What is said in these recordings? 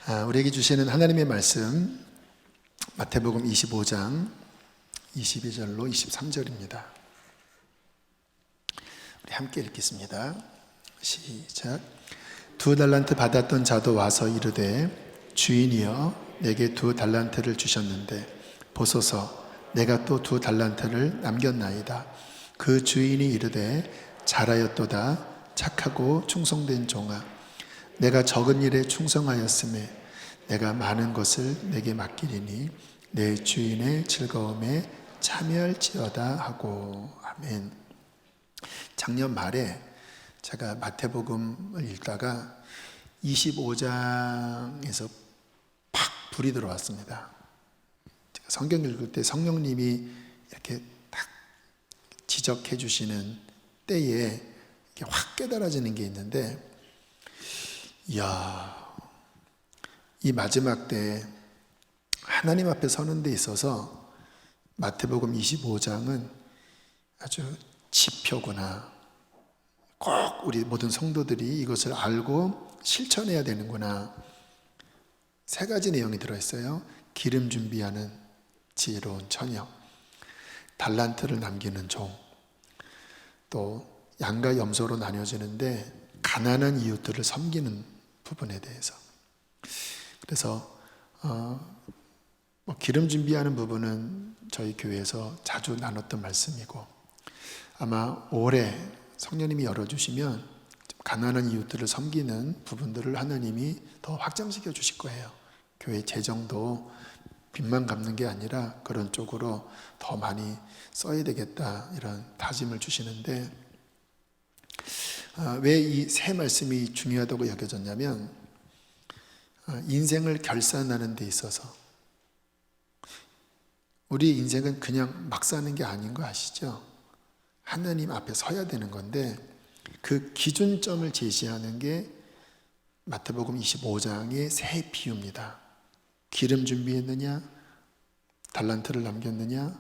우리에게 주시는 하나님의 말씀 마태복음 25장 22절로 23절입니다. 우리 함께 읽겠습니다. 시작. 2달란트 받았던 자도 와서 이르되 주인이여 내게 2달란트를 주셨는데 보소서 내가 또 2달란트를 남겼나이다. 그 주인이 이르되 잘하였도다 착하고 충성된 종아 내가 적은 일에 충성하였음에 내가 많은 것을 내게 맡기리니 내 주인의 즐거움에 참여할지어다 하고. 아멘. 작년 말에 제가 마태복음을 읽다가 25장에서 팍 불이 들어왔습니다. 제가 성경 읽을 때 성령님이 이렇게 딱 지적해 주시는 때에 이렇게 확 깨달아지는 게 있는데, 이야, 이 마지막 때 하나님 앞에 서는 데 있어서 마태복음 25장은 아주 지표구나. 꼭 우리 모든 성도들이 이것을 알고 실천해야 되는구나. 3가지 내용이 들어있어요. 기름 준비하는 지혜로운 처녀, 달란트를 남기는 종, 또 양과 염소로 나뉘어지는데 가난한 이웃들을 섬기는 부분에 대해서. 그래서 기름 준비하는 부분은 저희 교회에서 자주 나눴던 말씀이고, 아마 올해 성령님이 열어주시면 가난한 이웃들을 섬기는 부분들을 하나님이 더 확장시켜 주실 거예요. 교회 재정도 빚만 갚는 게 아니라 그런 쪽으로 더 많이 써야 되겠다, 이런 다짐을 주시는데, 왜 이 세 말씀이 중요하다고 여겨졌냐면, 인생을 결산하는 데 있어서 우리 인생은 그냥 막 사는 게 아닌 거 아시죠? 하나님 앞에 서야 되는 건데 그 기준점을 제시하는 게 마태복음 25장의 세 비유입니다. 기름 준비했느냐, 달란트를 남겼느냐,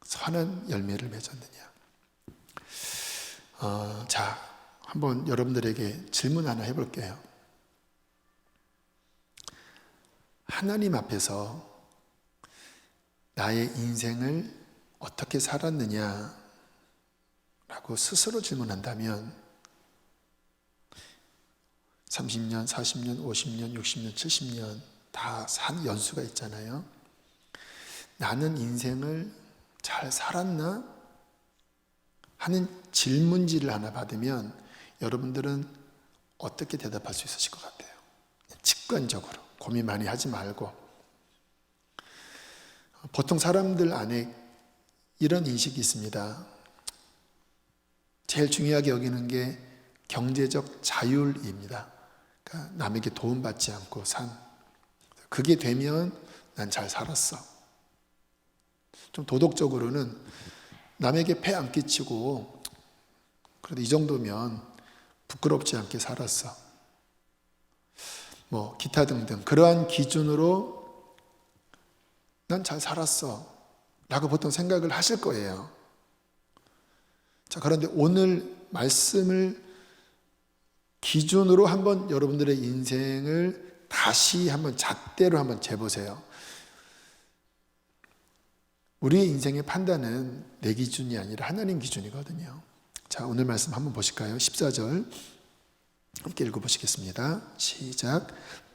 선한 열매를 맺었느냐. 자, 한번 여러분들에게 질문 하나 해볼게요. 하나님 앞에서 나의 인생을 어떻게 살았느냐 라고 스스로 질문한다면 30년, 40년, 50년, 60년, 70년 다 산 연수가 있잖아요. 나는 인생을 잘 살았나? 하는 질문지를 하나 받으면 여러분들은 어떻게 대답할 수 있으실 것 같아요? 직관적으로 고민 많이 하지 말고. 보통 사람들 안에 이런 인식이 있습니다. 제일 중요하게 여기는 게 경제적 자율입니다. 그러니까 남에게 도움받지 않고 산. 그게 되면 난 잘 살았어. 좀 도덕적으로는 남에게 폐 안 끼치고 그래도 이 정도면 부끄럽지 않게 살았어. 기타 등등 그러한 기준으로 난 잘 살았어 라고 보통 생각을 하실 거예요. 자, 그런데 오늘 말씀을 기준으로 한번 여러분들의 인생을 다시 한번 잣대로 한번 재보세요. 우리의 인생의 판단은 내 기준이 아니라 하나님 기준이거든요. 자, 오늘 말씀 한번 보실까요? 14절 함께 읽어보시겠습니다. 시작.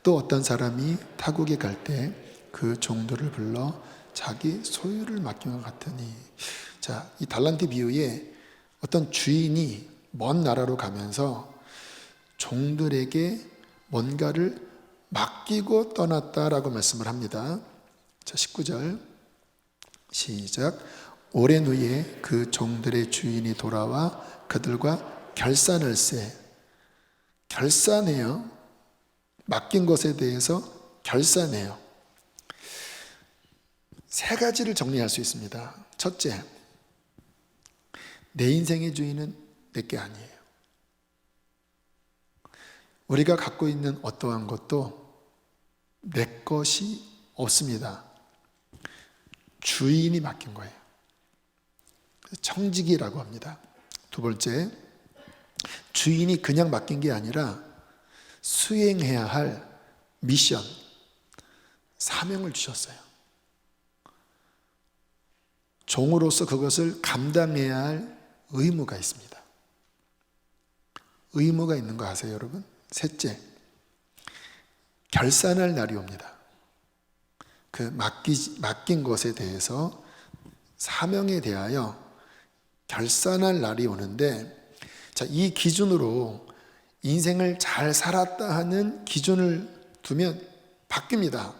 또 어떤 사람이 타국에 갈 때 그 종들을 불러 자기 소유를 맡긴 것 같으니. 자, 이 달란트 비유에 어떤 주인이 먼 나라로 가면서 종들에게 뭔가를 맡기고 떠났다라고 말씀을 합니다. 자, 19절 시작. 오랜 후에 그 종들의 주인이 돌아와 그들과 결산을세. 결산해요. 맡긴 것에 대해서 결산해요. 3가지를 정리할 수 있습니다. 첫째, 내 인생의 주인은 내게 아니에요. 우리가 갖고 있는 어떠한 것도 내 것이 없습니다. 주인이 맡긴 거예요. 청지기라고 합니다. 2번째, 주인이 그냥 맡긴 게 아니라 수행해야 할 미션, 사명을 주셨어요. 종으로서 그것을 감당해야 할 의무가 있습니다. 의무가 있는 거 아세요, 여러분? 셋째, 결산할 날이 옵니다. 그 맡긴 것에 대해서, 사명에 대하여 결산할 날이 오는데, 자, 이 기준으로 인생을 잘 살았다 하는 기준을 두면 바뀝니다.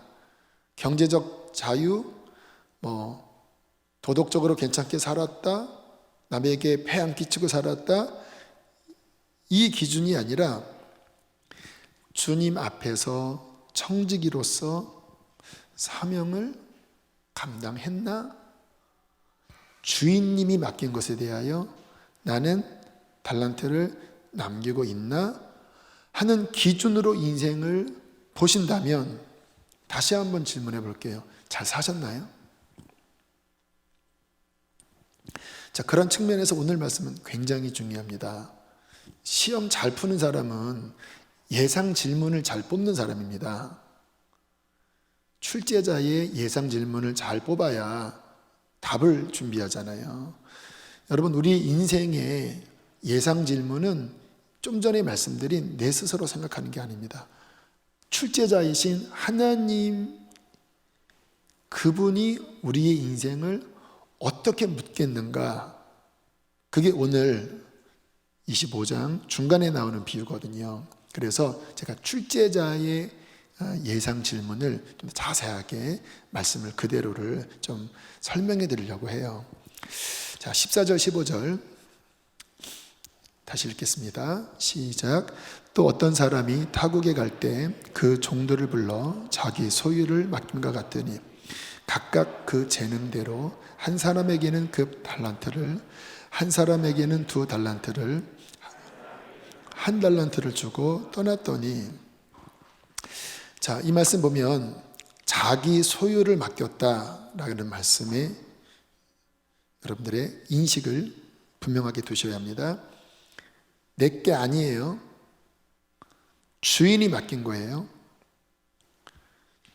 경제적 자유, 도덕적으로 괜찮게 살았다, 남에게 폐 안 끼치고 살았다, 이 기준이 아니라 주님 앞에서 청지기로서 사명을 감당했나? 주인님이 맡긴 것에 대하여 나는 달란트를 남기고 있나? 하는 기준으로 인생을 보신다면 다시 한번 질문해 볼게요. 잘 사셨나요? 자, 그런 측면에서 오늘 말씀은 굉장히 중요합니다. 시험 잘 푸는 사람은 예상 질문을 잘 뽑는 사람입니다. 출제자의 예상 질문을 잘 뽑아야 답을 준비하잖아요. 여러분, 우리 인생의 예상 질문은 좀 전에 말씀드린 내 스스로 생각하는 게 아닙니다. 출제자이신 하나님, 그분이 우리의 인생을 어떻게 묻겠는가? 그게 오늘 25장 중간에 나오는 비유거든요. 그래서 제가 출제자의 예상 질문을 좀 자세하게 말씀을 그대로를 좀 설명해 드리려고 해요. 자, 14절 15절 다시 읽겠습니다. 시작. 또 어떤 사람이 타국에 갈 때 그 종들을 불러 자기 소유를 맡김과 같으니 각각 그 재능대로 한 사람에게는 그 달란트를, 한 사람에게는 2달란트를, 1달란트를 주고 떠났더니, 자, 이 말씀 보면 자기 소유를 맡겼다라는 말씀에 여러분들의 인식을 분명하게 두셔야 합니다. 내게 아니에요. 주인이 맡긴 거예요.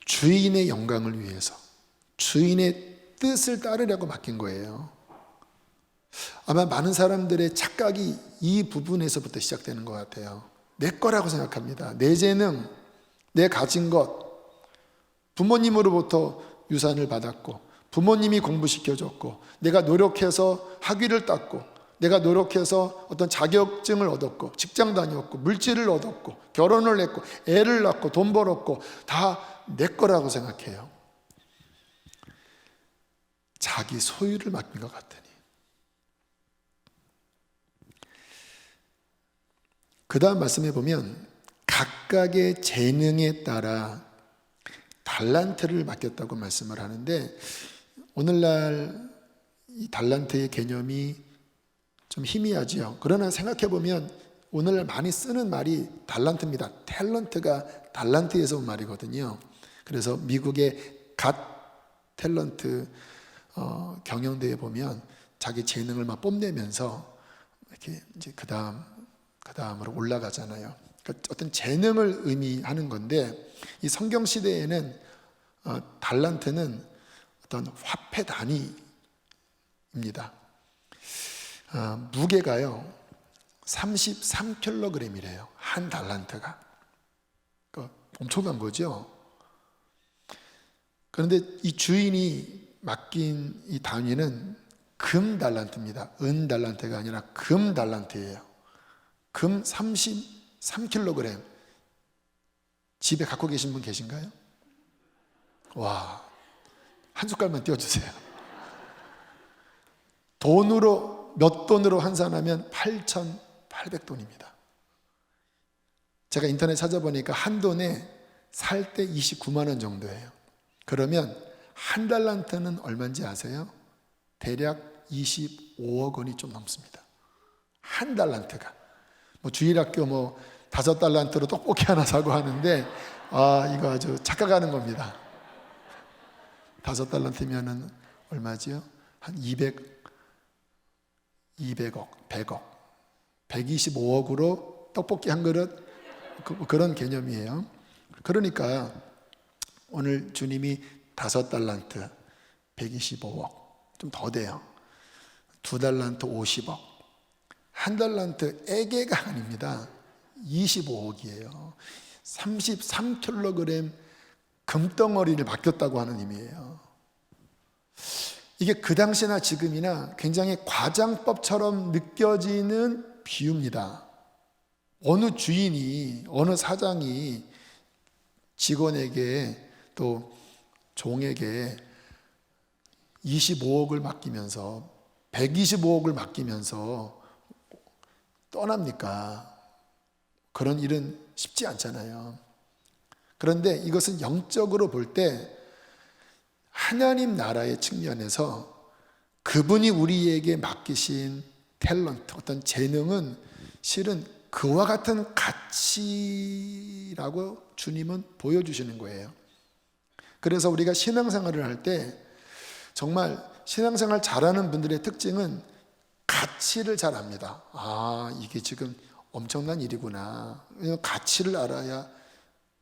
주인의 영광을 위해서, 주인의 뜻을 따르려고 맡긴 거예요. 아마 많은 사람들의 착각이 이 부분에서부터 시작되는 것 같아요. 내 거라고 생각합니다. 내 재능, 내 가진 것, 부모님으로부터 유산을 받았고, 부모님이 공부시켜줬고, 내가 노력해서 학위를 땄고, 내가 노력해서 어떤 자격증을 얻었고, 직장 다녔고, 물질을 얻었고, 결혼을 했고, 애를 낳고, 돈 벌었고, 다 내 거라고 생각해요. 자기 소유를 맡긴 것 같으니. 그 다음 말씀해 보면 각각의 재능에 따라 달란트를 맡겼다고 말씀을 하는데, 오늘날 이 달란트의 개념이 좀 희미하지요. 그러나 생각해 보면 오늘날 많이 쓰는 말이 달란트입니다. 탤런트가 달란트에서 온 말이거든요. 그래서 미국의 갓 탤런트 경영대회 보면 자기 재능을 막 뽐내면서 이렇게 이제 그 다음으로 올라가잖아요. 그러니까 어떤 재능을 의미하는 건데, 이 성경 시대에는 달란트는 어떤 화폐 단위입니다. 무게가요 33kg이래요. 한 달란트가. 그러니까 엄청난 거죠. 그런데 이 주인이 맡긴 이 단위는 금 달란트입니다. 은 달란트가 아니라 금 달란트예요. 금 33kg. 집에 갖고 계신 분 계신가요? 와, 한 숟갈만 띄워주세요. 돈으로, 몇 돈으로 환산하면 8,800돈입니다. 제가 인터넷 찾아보니까 한 돈에 살 때 29만 원 정도예요. 그러면 한 달란트는 얼마인지 아세요? 대략 25억 원이 좀 넘습니다. 한 달란트가. 주일학교 5달란트로 떡볶이 하나 사고 하는데, 이거 아주 착각하는 겁니다. 5달란트면은 얼마지요? 한 200억, 100억, 125억으로 떡볶이 한 그릇, 그런 개념이에요. 그러니까 오늘 주님이 5달란트 125억, 좀 더 돼요. 2달란트 50억, 1달란트 에게가 아닙니다. 25억이에요. 33kg 금덩어리를 맡겼다고 하는 의미예요. 이게 그 당시나 지금이나 굉장히 과장법처럼 느껴지는 비유입니다. 어느 주인이, 어느 사장이 직원에게 또 종에게 25억을 맡기면서 125억을 맡기면서 떠납니까? 그런 일은 쉽지 않잖아요. 그런데 이것은 영적으로 볼 때 하나님 나라의 측면에서 그분이 우리에게 맡기신 탤런트, 어떤 재능은 실은 그와 같은 가치라고 주님은 보여주시는 거예요. 그래서 우리가 신앙생활을 할 때 정말 신앙생활 잘하는 분들의 특징은 가치를 잘 압니다. 아, 이게 지금 엄청난 일이구나. 왜냐하면 가치를 알아야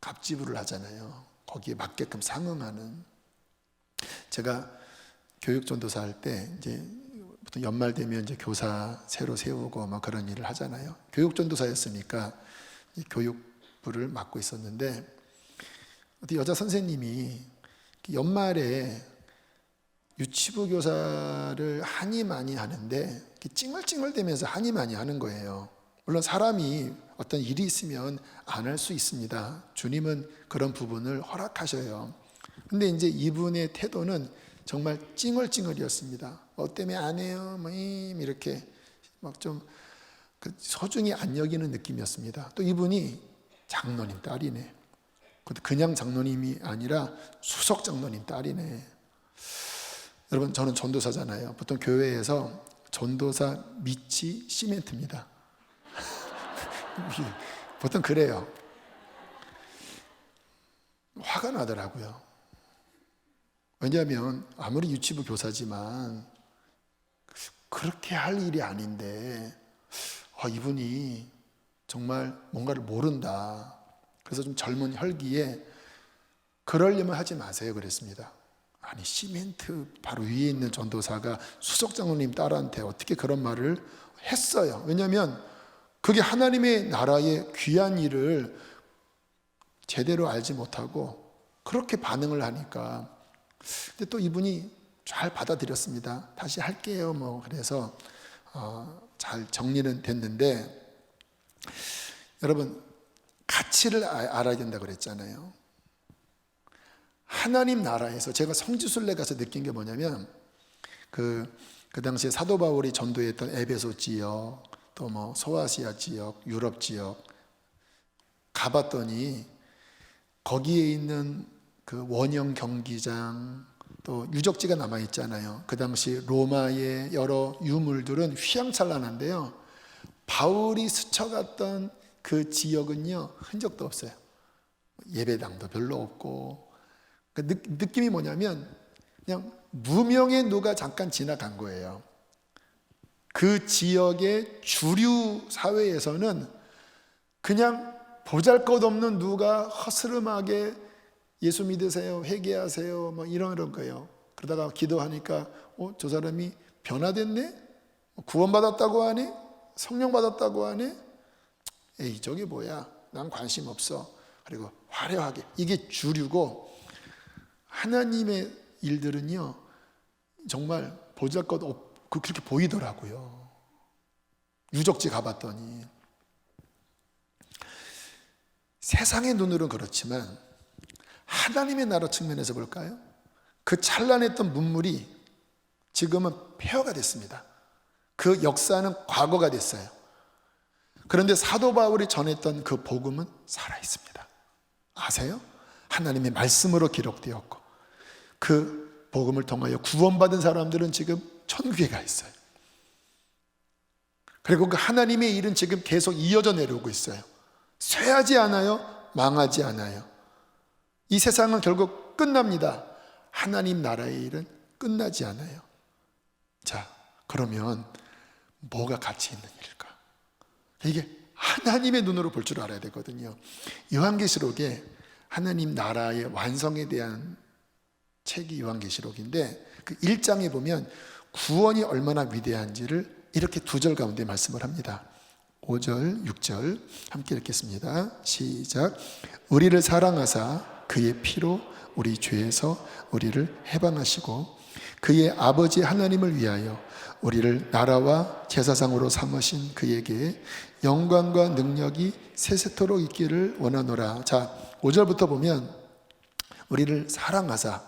갑지부를 하잖아요. 거기에 맞게끔 상응하는. 제가 교육전도사 할 때 이제 보통 연말 되면 이제 교사 새로 세우고 막 그런 일을 하잖아요. 교육전도사였으니까 교육부를 맡고 있었는데 어디 여자 선생님이 연말에 유치부 교사를 한이 많이 하는데 찡얼찡얼대면서 한이 많이 하는 거예요. 물론 사람이 어떤 일이 있으면 안 할 수 있습니다. 주님은 그런 부분을 허락하셔요. 근데 이제 이분의 태도는 정말 찡얼찡얼이었습니다. 뭐 때문에 안 해요? 뭐 이렇게 막 좀 소중히 안 여기는 느낌이었습니다. 또 이분이 장로님 딸이네. 그냥 장로님이 아니라 수석 장로님 딸이네. 여러분, 저는 전도사잖아요. 보통 교회에서 전도사 밑이 시멘트입니다. 보통 그래요. 화가 나더라고요. 왜냐하면 아무리 유치부 교사지만 그렇게 할 일이 아닌데 이분이 정말 뭔가를 모른다. 그래서 좀 젊은 혈기에 그러려면 하지 마세요 그랬습니다. 아니, 시멘트 바로 위에 있는 전도사가 수석장로님 딸한테 어떻게 그런 말을 했어요. 왜냐하면 그게 하나님의 나라의 귀한 일을 제대로 알지 못하고 그렇게 반응을 하니까. 근데 또 이분이 잘 받아들였습니다. 다시 할게요. 뭐 그래서 잘 정리는 됐는데, 여러분 가치를 알아야 된다고 그랬잖아요. 하나님 나라에서 제가 성지순례 가서 느낀 게 뭐냐면 그 당시에 사도 바울이 전도했던 에베소 지역, 또 뭐 소아시아 지역, 유럽 지역 가봤더니 거기에 있는 그 원형 경기장, 또 유적지가 남아 있잖아요. 그 당시 로마의 여러 유물들은 휘황찬란한데요, 바울이 스쳐갔던 그 지역은요 흔적도 없어요. 예배당도 별로 없고. 그 느낌이 뭐냐면 그냥 무명의 누가 잠깐 지나간 거예요. 그 지역의 주류 사회에서는 그냥 보잘것없는 누가 허스름하게 예수 믿으세요, 회개하세요, 뭐 이런 거예요. 그러다가 기도하니까 저 사람이 변화됐네? 구원받았다고 하네? 성령 받았다고 하네? 에이, 저게 뭐야? 난 관심 없어. 그리고 화려하게. 이게 주류고, 하나님의 일들은요 정말 보잘것없고 그렇게 보이더라고요. 유적지 가봤더니. 세상의 눈으로는 그렇지만 하나님의 나라 측면에서 볼까요? 그 찬란했던 문물이 지금은 폐허가 됐습니다. 그 역사는 과거가 됐어요. 그런데 사도 바울이 전했던 그 복음은 살아있습니다. 아세요? 하나님의 말씀으로 기록되었고 그 복음을 통하여 구원받은 사람들은 지금 천국에 가 있어요. 그리고 그 하나님의 일은 지금 계속 이어져 내려오고 있어요. 쇠하지 않아요. 망하지 않아요. 이 세상은 결국 끝납니다. 하나님 나라의 일은 끝나지 않아요. 자, 그러면 뭐가 가치 있는 일일까? 이게 하나님의 눈으로 볼 줄 알아야 되거든요. 요한계시록에 하나님 나라의 완성에 대한 책이 요한계시록인데 그 1장에 보면 구원이 얼마나 위대한지를 이렇게 두 절 가운데 말씀을 합니다. 5절, 6절 함께 읽겠습니다. 시작. 우리를 사랑하사 그의 피로 우리 죄에서 우리를 해방하시고 그의 아버지 하나님을 위하여 우리를 나라와 제사장으로 삼으신 그에게 영광과 능력이 세세토록 있기를 원하노라. 자, 5절부터 보면 우리를 사랑하사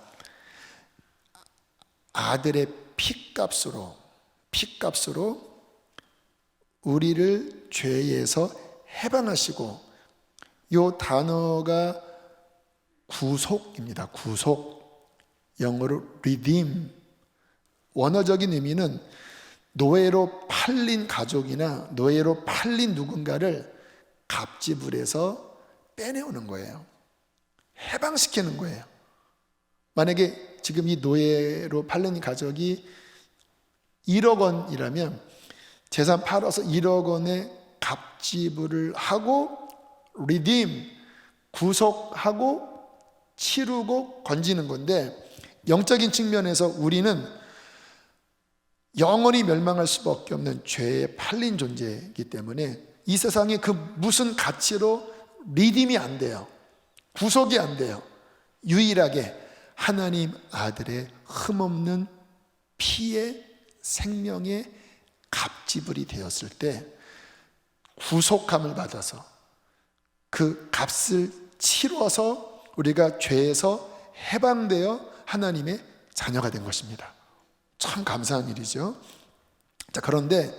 아들의 피값으로 우리를 죄에서 해방하시고, 이 단어가 구속입니다. 구속. 영어로 redeem. 원어적인 의미는 노예로 팔린 가족이나 노예로 팔린 누군가를 갑지불에서 빼내오는 거예요. 해방시키는 거예요. 만약에 지금 이 노예로 팔린 가족이 1억 원이라면 재산 팔아서 1억 원의 갑지불을 하고 redeem, 구속하고 치르고 건지는 건데, 영적인 측면에서 우리는 영원히 멸망할 수밖에 없는 죄에 팔린 존재이기 때문에 이 세상에 그 무슨 가치로 리딤이 안 돼요. 구속이 안 돼요. 유일하게 하나님 아들의 흠없는 피의 생명의 갑지불이 되었을 때 구속함을 받아서 그 값을 치러서 우리가 죄에서 해방되어 하나님의 자녀가 된 것입니다. 참 감사한 일이죠. 자, 그런데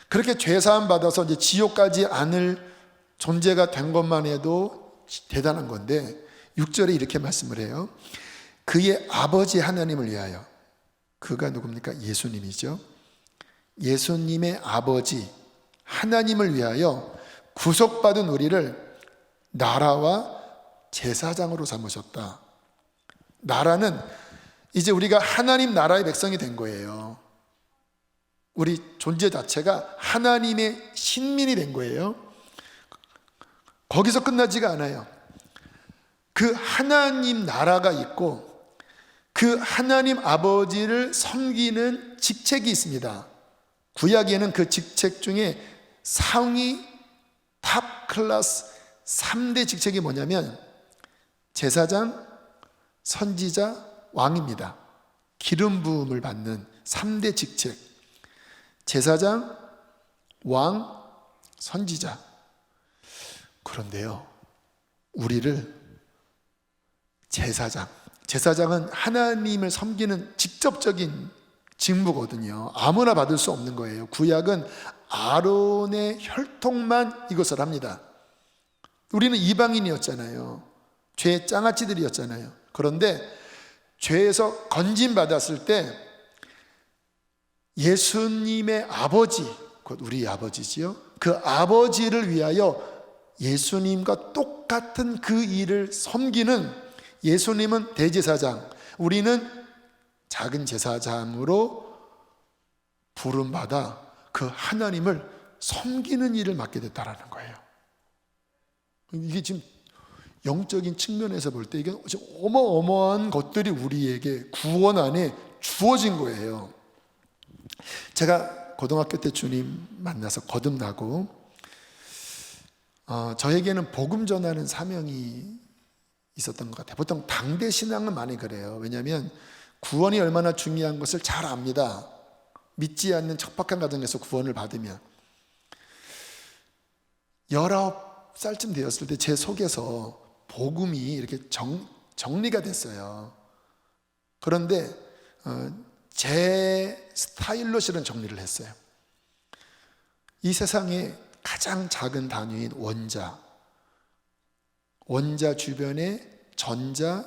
그렇게 죄사함 받아서 이제 지옥 가지 않을 존재가 된 것만 해도 대단한 건데 6절에 이렇게 말씀을 해요. 그의 아버지 하나님을 위하여. 그가 누굽니까? 예수님이죠. 예수님의 아버지 하나님을 위하여 구속받은 우리를 나라와 제사장으로 삼으셨다. 나라는 이제 우리가 하나님 나라의 백성이 된 거예요. 우리 존재 자체가 하나님의 신민이 된 거예요. 거기서 끝나지가 않아요. 그 하나님 나라가 있고 그 하나님 아버지를 섬기는 직책이 있습니다. 구약에는 그 직책 중에 상위 탑 클래스 3대 직책이 뭐냐면 제사장, 선지자, 왕입니다. 기름 부음을 받는 3대 직책. 제사장, 왕, 선지자. 그런데요, 우리를 제사장은 하나님을 섬기는 직접적인 직무거든요. 아무나 받을 수 없는 거예요. 구약은 아론의 혈통만 이것을 합니다. 우리는 이방인이었잖아요. 죄의 장아찌들이었잖아요. 그런데 죄에서 건진받았을 때 예수님의 아버지, 곧 우리 아버지지요. 그 아버지를 위하여 예수님과 똑같은 그 일을 섬기는, 예수님은 대제사장, 우리는 작은 제사장으로 부름받아 그 하나님을 섬기는 일을 맡게 됐다라는 거예요. 이게 지금 영적인 측면에서 볼 때 이게 어마어마한 것들이 우리에게 구원 안에 주어진 거예요. 제가 고등학교 때 주님 만나서 거듭나고 저에게는 복음 전하는 사명이 있었던 것 같아요. 보통 당대 신앙은 많이 그래요. 왜냐하면 구원이 얼마나 중요한 것을 잘 압니다. 믿지 않는 척박한 가정에서 구원을 받으면. 19살쯤 되었을 때 제 속에서 복음이 이렇게 정리가 됐어요. 그런데 제 스타일로 실은 정리를 했어요. 이 세상에 가장 작은 단위인 원자 주변에 전자,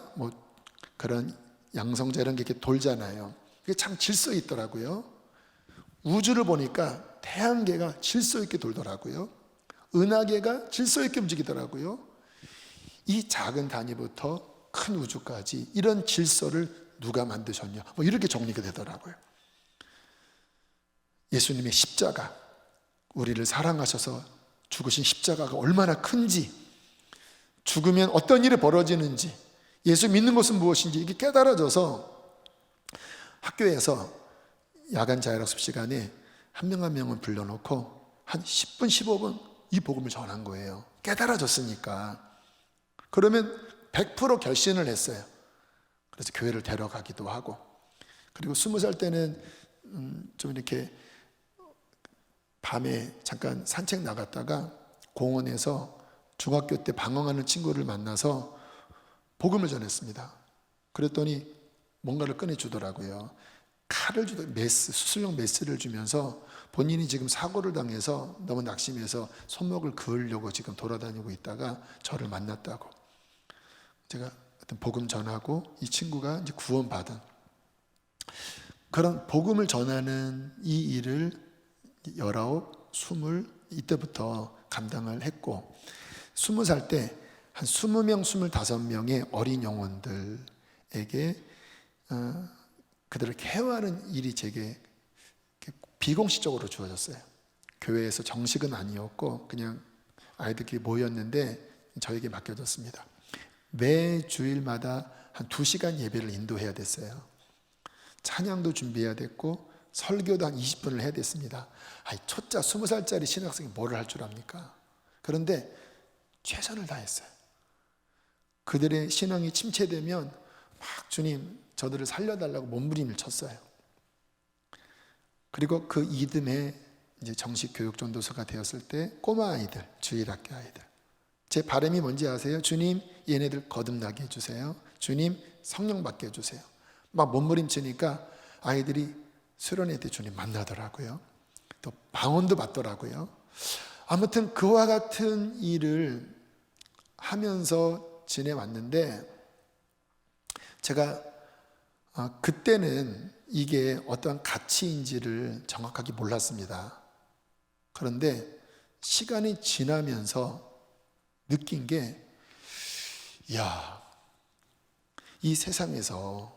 그런 양성자 이런 게 이렇게 돌잖아요. 그게 참 질서 있더라고요. 우주를 보니까 태양계가 질서 있게 돌더라고요. 은하계가 질서 있게 움직이더라고요. 이 작은 단위부터 큰 우주까지 이런 질서를 누가 만드셨냐, 이렇게 정리가 되더라고요. 예수님의 십자가, 우리를 사랑하셔서 죽으신 십자가가 얼마나 큰지, 죽으면 어떤 일이 벌어지는지, 예수 믿는 것은 무엇인지 이게 깨달아져서 학교에서 야간 자율학습 시간에 한 명 한 명을 불러놓고 한 10분 15분 이 복음을 전한 거예요. 깨달아졌으니까. 그러면 100% 결신을 했어요. 그래서 교회를 데려가기도 하고, 그리고 20살 때는 좀 이렇게 밤에 잠깐 산책 나갔다가 공원에서 중학교 때 방황하는 친구를 만나서 복음을 전했습니다. 그랬더니 뭔가를 꺼내주더라고요. 칼을 메스, 수술용 메스를 주면서 본인이 지금 사고를 당해서 너무 낙심해서 손목을 그으려고 지금 돌아다니고 있다가 저를 만났다고. 제가 어떤 복음 전하고 이 친구가 이제 구원받은, 그런 복음을 전하는 이 일을 19, 20 이때부터 감당을 했고, 20살 때 한 20명, 25명의 어린 영혼들에게 그들을 케어하는 일이 제게 비공식적으로 주어졌어요. 교회에서 정식은 아니었고 그냥 아이들끼리 모였는데 저에게 맡겨졌습니다. 매 주일마다 한 2시간 예배를 인도해야 됐어요. 찬양도 준비해야 됐고 설교도 한 20분을 해야 됐습니다. 초짜 20살짜리 신학생이 뭐를 할 줄 압니까? 그런데 최선을 다했어요. 그들의 신앙이 침체되면 막 주님 저들을 살려달라고 몸부림을 쳤어요. 그리고 그 이듬해 이제 정식 교육 전도사가 되었을 때 꼬마 아이들, 주일학교 아이들, 제 바람이 뭔지 아세요? 주님 얘네들 거듭나게 해주세요. 주님 성령 받게 해주세요. 막 몸부림치니까 아이들이 수련회 때 주님 만나더라고요. 또 방언도 받더라고요. 아무튼 그와 같은 일을 하면서 지내왔는데, 제가 그때는 이게 어떠한 가치인지를 정확하게 몰랐습니다. 그런데 시간이 지나면서 느낀 게, 이 세상에서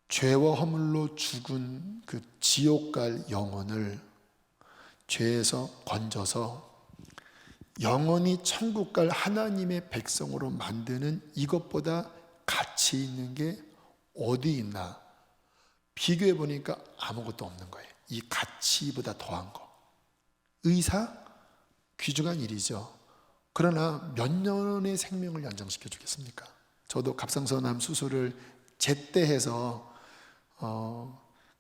죄와 허물로 죽은 그 지옥 갈 영혼을 죄에서 건져서 영원히 천국 갈 하나님의 백성으로 만드는 이것보다 가치 있는 게 어디 있나? 비교해 보니까 아무것도 없는 거예요. 이 가치보다 더한 거. 의사? 귀중한 일이죠. 그러나 몇 년의 생명을 연장시켜 주겠습니까? 저도 갑상선암 수술을 제때 해서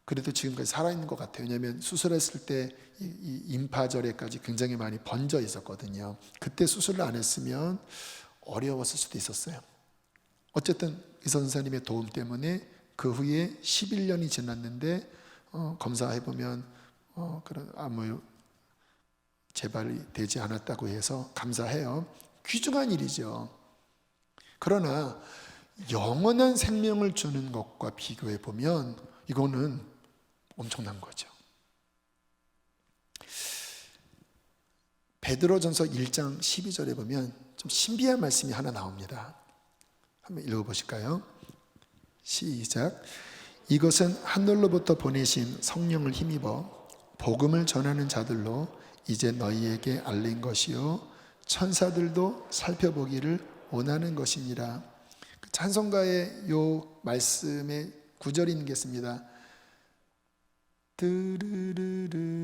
그래도 지금까지 살아있는 것 같아요. 왜냐하면 수술했을 때 이 임파절에까지 굉장히 많이 번져 있었거든요. 그때 수술을 안 했으면 어려웠을 수도 있었어요. 어쨌든 의사 선생님의 도움 때문에 그 후에 11년이 지났는데 검사해보면 그런 아무 재발이 되지 않았다고 해서 감사해요. 귀중한 일이죠. 그러나 영원한 생명을 주는 것과 비교해 보면 이거는 엄청난 거죠. 베드로전서 1장 12절에 보면 좀 신비한 말씀이 하나 나옵니다. 한번 읽어보실까요? 시작. 이것은 하늘로부터 보내신 성령을 힘입어 복음을 전하는 자들로 이제 너희에게 알린 것이요 천사들도 살펴보기를 원하는 것이니라. 찬송가의 요 말씀에 구절이 있겠습니다. 드르르르르르르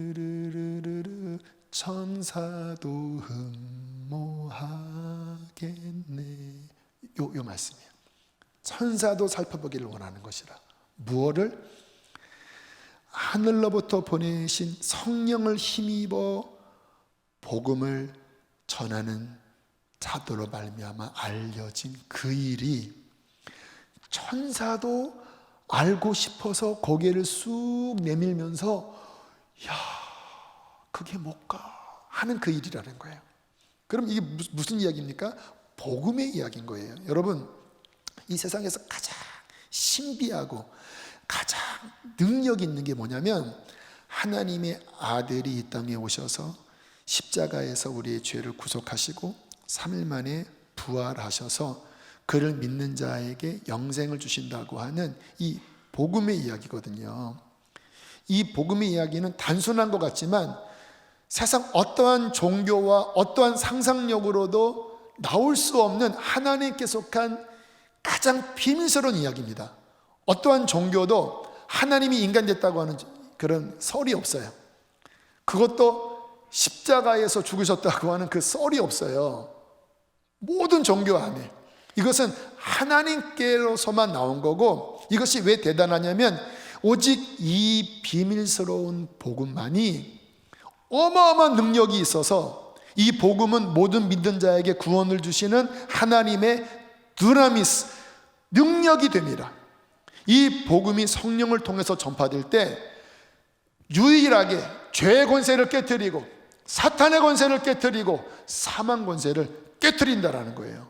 천사도 흠모하겠네. 요 말씀이에요. 천사도 살펴보기를 원하는 것이라. 무엇을? 하늘로부터 보내신 성령을 힘입어 복음을 전하는 자들로 말미암아 알려진 그 일이 천사도 알고 싶어서 고개를 쑥 내밀면서 그게 뭘까 하는 그 일이라는 거예요. 그럼 이게 무슨 이야기입니까? 복음의 이야기인 거예요. 여러분, 이 세상에서 가장 신비하고 가장 능력 있는 게 뭐냐면 하나님의 아들이 이 땅에 오셔서 십자가에서 우리의 죄를 구속하시고 3일 만에 부활하셔서 그를 믿는 자에게 영생을 주신다고 하는 이 복음의 이야기거든요. 이 복음의 이야기는 단순한 것 같지만 세상 어떠한 종교와 어떠한 상상력으로도 나올 수 없는 하나님께 속한 가장 비밀스러운 이야기입니다. 어떠한 종교도 하나님이 인간 됐다고 하는 그런 썰이 없어요. 그것도 십자가에서 죽으셨다고 하는 그 썰이 없어요. 모든 종교 안에 이것은 하나님께로서만 나온 거고, 이것이 왜 대단하냐면 오직 이 비밀스러운 복음만이 어마어마한 능력이 있어서, 이 복음은 모든 믿는 자에게 구원을 주시는 하나님의 두나미스, 능력이 됩니다. 이 복음이 성령을 통해서 전파될 때 유일하게 죄의 권세를 깨뜨리고 사탄의 권세를 깨뜨리고 사망 권세를 깨뜨린다라는 거예요.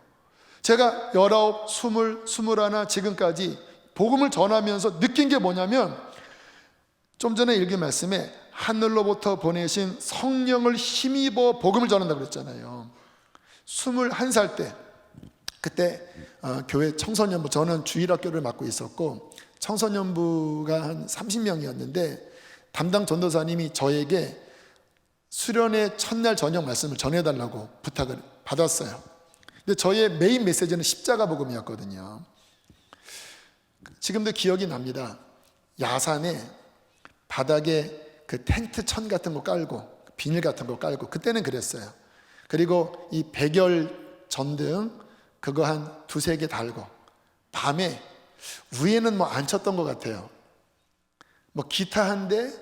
제가 19, 20, 21 지금까지 복음을 전하면서 느낀 게 뭐냐면, 좀 전에 읽은 말씀에 하늘로부터 보내신 성령을 힘입어 복음을 전한다고 그랬잖아요. 21살 때, 그때 교회 청소년부, 저는 주일학교를 맡고 있었고 청소년부가 한 30명이었는데 담당 전도사님이 저에게 수련회 첫날 저녁 말씀을 전해달라고 부탁을 받았어요. 근데 저의 메인 메시지는 십자가 복음이었거든요. 지금도 기억이 납니다. 야산에 바닥에 그 텐트 천 같은 거 깔고 비닐 같은 거 깔고, 그때는 그랬어요. 그리고 이 백열 전등 그거 한 2-3개 달고, 밤에 위에는 뭐 안 쳤던 것 같아요. 뭐 기타 한 대,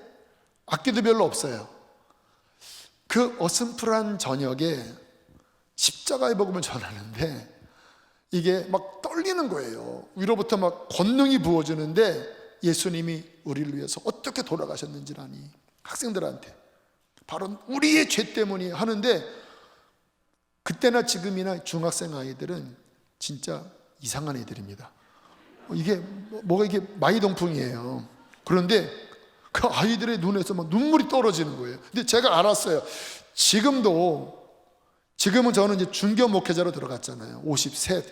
악기도 별로 없어요. 그 어슴푸레한 저녁에 십자가의 복음을 전하는데 이게 막 떨리는 거예요. 위로부터 막 권능이 부어지는데 예수님이 우리를 위해서 어떻게 돌아가셨는지라니, 학생들한테 바로 우리의 죄 때문이 하는데, 그때나 지금이나 중학생 아이들은 진짜 이상한 애들입니다. 이게 뭐가 이게 마이동풍이에요. 그런데 그 아이들의 눈에서 막 눈물이 떨어지는 거예요. 근데 제가 알았어요. 지금은 저는 이제 중교 목회자로 들어갔잖아요. 53.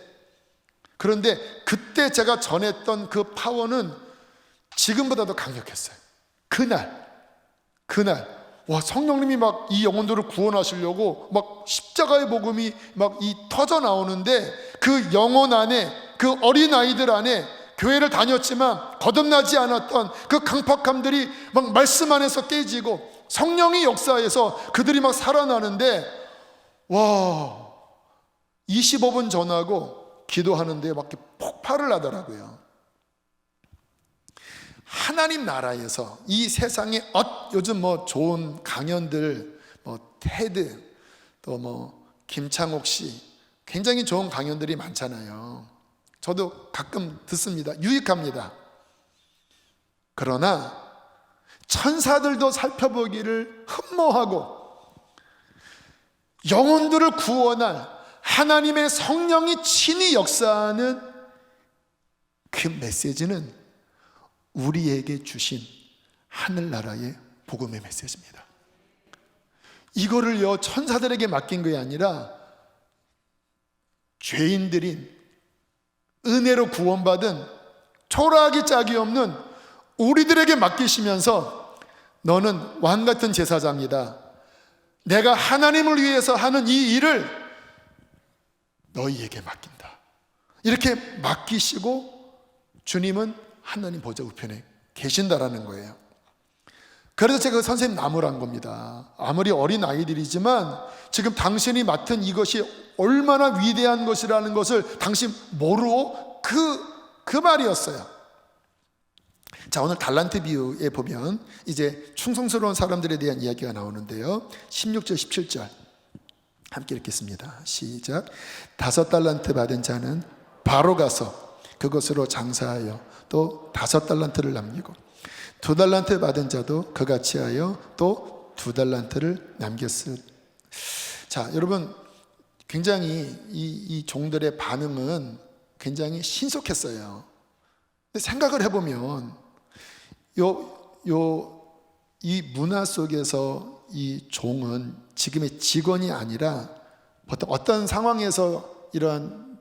그런데 그때 제가 전했던 그 파워는 지금보다도 강력했어요. 그날 와, 성령님이 막 이 영혼들을 구원하시려고 막 십자가의 복음이 막 이 터져 나오는데, 그 영혼 안에, 그 어린 아이들 안에, 교회를 다녔지만 거듭나지 않았던 그 강팍함들이 막 말씀 안에서 깨지고 성령이 역사해서 그들이 막 살아나는데, 와, 25분 전하고 기도하는데 막 폭발을 하더라고요. 하나님 나라에서 이 세상에 요즘 뭐 좋은 강연들, 뭐 테드, 또 뭐 김창옥 씨, 굉장히 좋은 강연들이 많잖아요. 저도 가끔 듣습니다. 유익합니다. 그러나 천사들도 살펴보기를 흠모하고 영혼들을 구원할 하나님의 성령이 친히 역사하는 그 메시지는 우리에게 주신 하늘나라의 복음의 메시지입니다. 이거를요, 천사들에게 맡긴 게 아니라 죄인들인, 은혜로 구원받은 초라하기 짝이 없는 우리들에게 맡기시면서, 너는 왕같은 제사장이다, 내가 하나님을 위해서 하는 이 일을 너희에게 맡긴다, 이렇게 맡기시고 주님은 하나님 보좌 우편에 계신다라는 거예요. 그래서 제가 선생님 나무란 겁니다. 아무리 어린 아이들이지만 지금 당신이 맡은 이것이 얼마나 위대한 것이라는 것을 당신 모르고 그 말이었어요. 자, 오늘 달란트 비유에 보면 이제 충성스러운 사람들에 대한 이야기가 나오는데요. 16절 17절 함께 읽겠습니다. 시작. 5달란트 받은 자는 바로 가서 그것으로 장사하여 또 5달란트를 남기고, 2달란트 받은 자도 그같이 하여 또 2달란트를 남겼을. 자, 여러분, 굉장히 이 종들의 반응은 굉장히 신속했어요. 근데 생각을 해보면 이 문화 속에서 이 종은 지금의 직원이 아니라 어떤 상황에서 이러한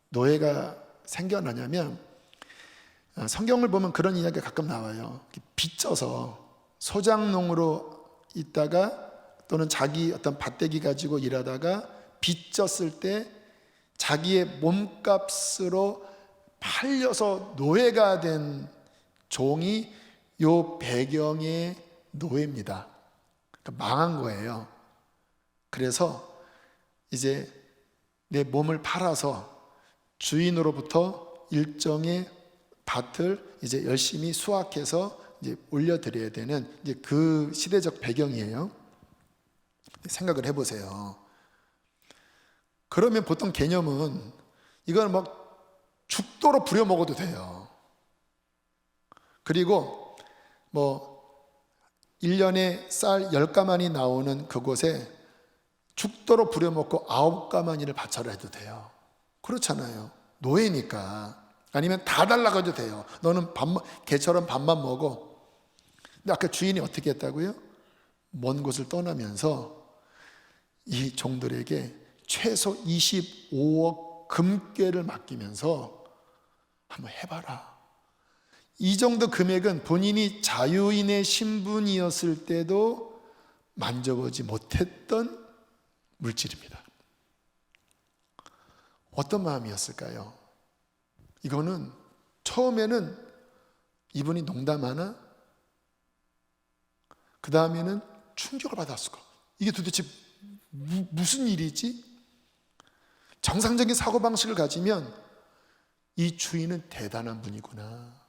노예가 생겨나냐면, 성경을 보면 그런 이야기가 가끔 나와요. 빚져서 소장농으로 있다가 또는 자기 어떤 밭대기 가지고 일하다가 빚졌을 때 자기의 몸값으로 팔려서 노예가 된 종이 요 배경의 노예입니다. 그러니까 망한 거예요. 그래서 이제 내 몸을 팔아서 주인으로부터 일정의 밭을 이제 열심히 수확해서 이제 올려드려야 되는 이제 그 시대적 배경이에요. 생각을 해보세요. 그러면 보통 개념은 이걸 막 죽도록 부려 먹어도 돼요. 그리고 뭐 1년에 쌀 10가마니 나오는 그곳에 죽도록 부려먹고 9가마니를 바쳐라 해도 돼요. 그렇잖아요. 노예니까. 아니면 다 달라고 해도 돼요. 너는 개처럼 밥만 먹어. 근데 아까 주인이 어떻게 했다고요? 먼 곳을 떠나면서 이 종들에게 최소 25억 금괴를 맡기면서 한번 해봐라. 이 정도 금액은 본인이 자유인의 신분이었을 때도 만져보지 못했던 물질입니다. 어떤 마음이었을까요? 이거는 처음에는 이분이 농담하나? 그 다음에는 충격을 받았을 거예요. 이게 도대체 무슨 일이지? 정상적인 사고방식을 가지면 이 주인은 대단한 분이구나.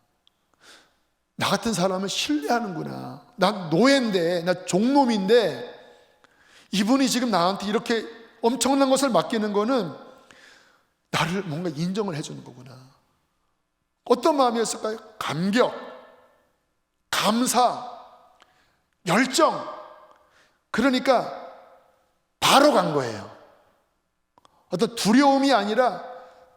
나 같은 사람을 신뢰하는구나. 나 노예인데, 나 종놈인데 이분이 지금 나한테 이렇게 엄청난 것을 맡기는 거는 나를 뭔가 인정을 해주는 거구나. 어떤 마음이었을까요? 감격, 감사, 열정. 그러니까 바로 간 거예요. 어떤 두려움이 아니라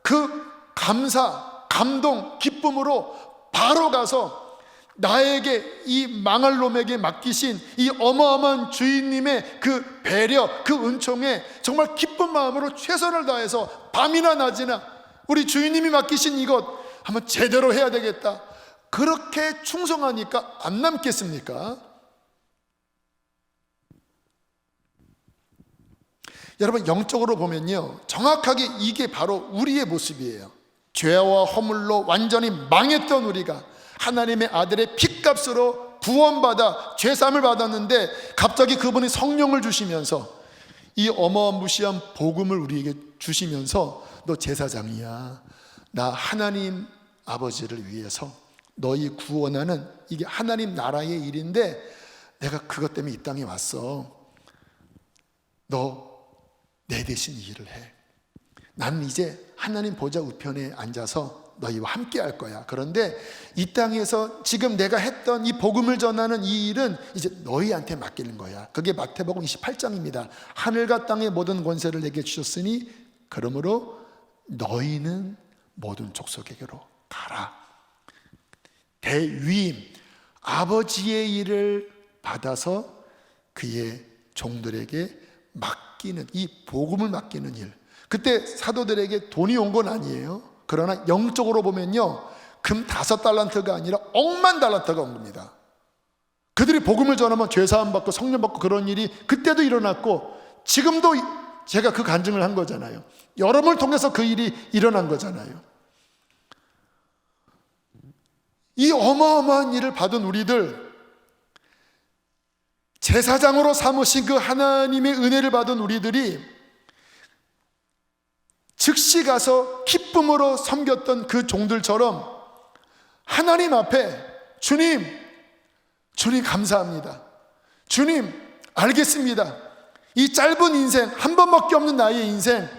그 감사, 감동, 기쁨으로 바로 가서 나에게 이 망할 놈에게 맡기신 이 어마어마한 주인님의 그 배려, 그 은총에 정말 기쁜 마음으로 최선을 다해서 밤이나 낮이나 우리 주인님이 맡기신 이것 한번 제대로 해야 되겠다. 그렇게 충성하니까 안 남겠습니까? 여러분, 영적으로 보면요, 정확하게 이게 바로 우리의 모습이에요. 죄와 허물로 완전히 망했던 우리가 하나님의 아들의 핏값으로 구원받아 죄사함을 받았는데 갑자기 그분이 성령을 주시면서 이 어마무시한 복음을 우리에게 주시면서 너 제사장이야. 나 하나님 아버지를 위해서 너희 구원하는 이게 하나님 나라의 일인데 내가 그것 때문에 이 땅에 왔어. 너 내 대신 이 일을 해. 나는 이제 하나님 보좌 우편에 앉아서 너희와 함께 할 거야. 그런데 이 땅에서 지금 내가 했던 이 복음을 전하는 이 일은 이제 너희한테 맡기는 거야. 그게 마태복음 28장입니다. 하늘과 땅의 모든 권세를 내게 주셨으니 그러므로 너희는 모든 족속에게로 가라. 대위임, 아버지의 일을 받아서 그의 종들에게 맡기는, 이 복음을 맡기는 일. 그때 사도들에게 돈이 온 건 아니에요. 그러나 영적으로 보면요, 금 5달란트가 아니라 억만 달란트가 온 겁니다. 그들이 복음을 전하면 죄사함 받고 성령 받고 그런 일이 그때도 일어났고 지금도 제가 그 간증을 한 거잖아요. 여러분을 통해서 그 일이 일어난 거잖아요. 이 어마어마한 일을 받은 우리들, 제사장으로 삼으신 그 하나님의 은혜를 받은 우리들이 즉시 가서 기쁨으로 섬겼던 그 종들처럼 하나님 앞에 주님 감사합니다. 주님 알겠습니다. 이 짧은 인생, 한 번밖에 없는 나의 인생,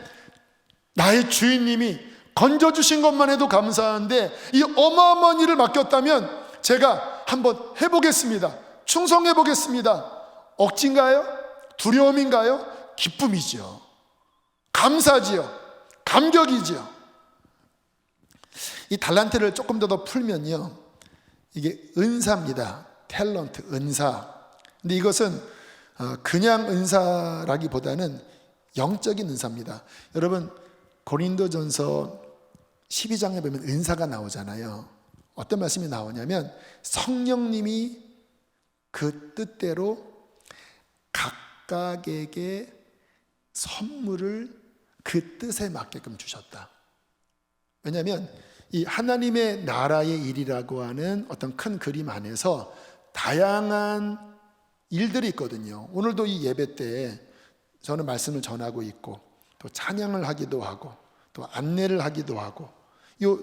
나의 주인님이 건져주신 것만 해도 감사한데 이 어마어마한 일을 맡겼다면 제가 한번 해보겠습니다. 충성해보겠습니다. 억진가요? 두려움인가요? 기쁨이죠. 감사지요. 감격이지요. 이 달란트를 조금 더 풀면요, 이게 은사입니다. 탤런트, 은사. 근데 이것은 그냥 은사라기보다는 영적인 은사입니다. 여러분, 고린도전서 12장에 보면 은사가 나오잖아요. 어떤 말씀이 나오냐면 성령님이 그 뜻대로 각각에게 선물을 그 뜻에 맞게끔 주셨다. 왜냐하면 이 하나님의 나라의 일이라고 하는 어떤 큰 그림 안에서 다양한 일들이 있거든요. 오늘도 이 예배 때 저는 말씀을 전하고 있고 또 찬양을 하기도 하고 또 안내를 하기도 하고, 이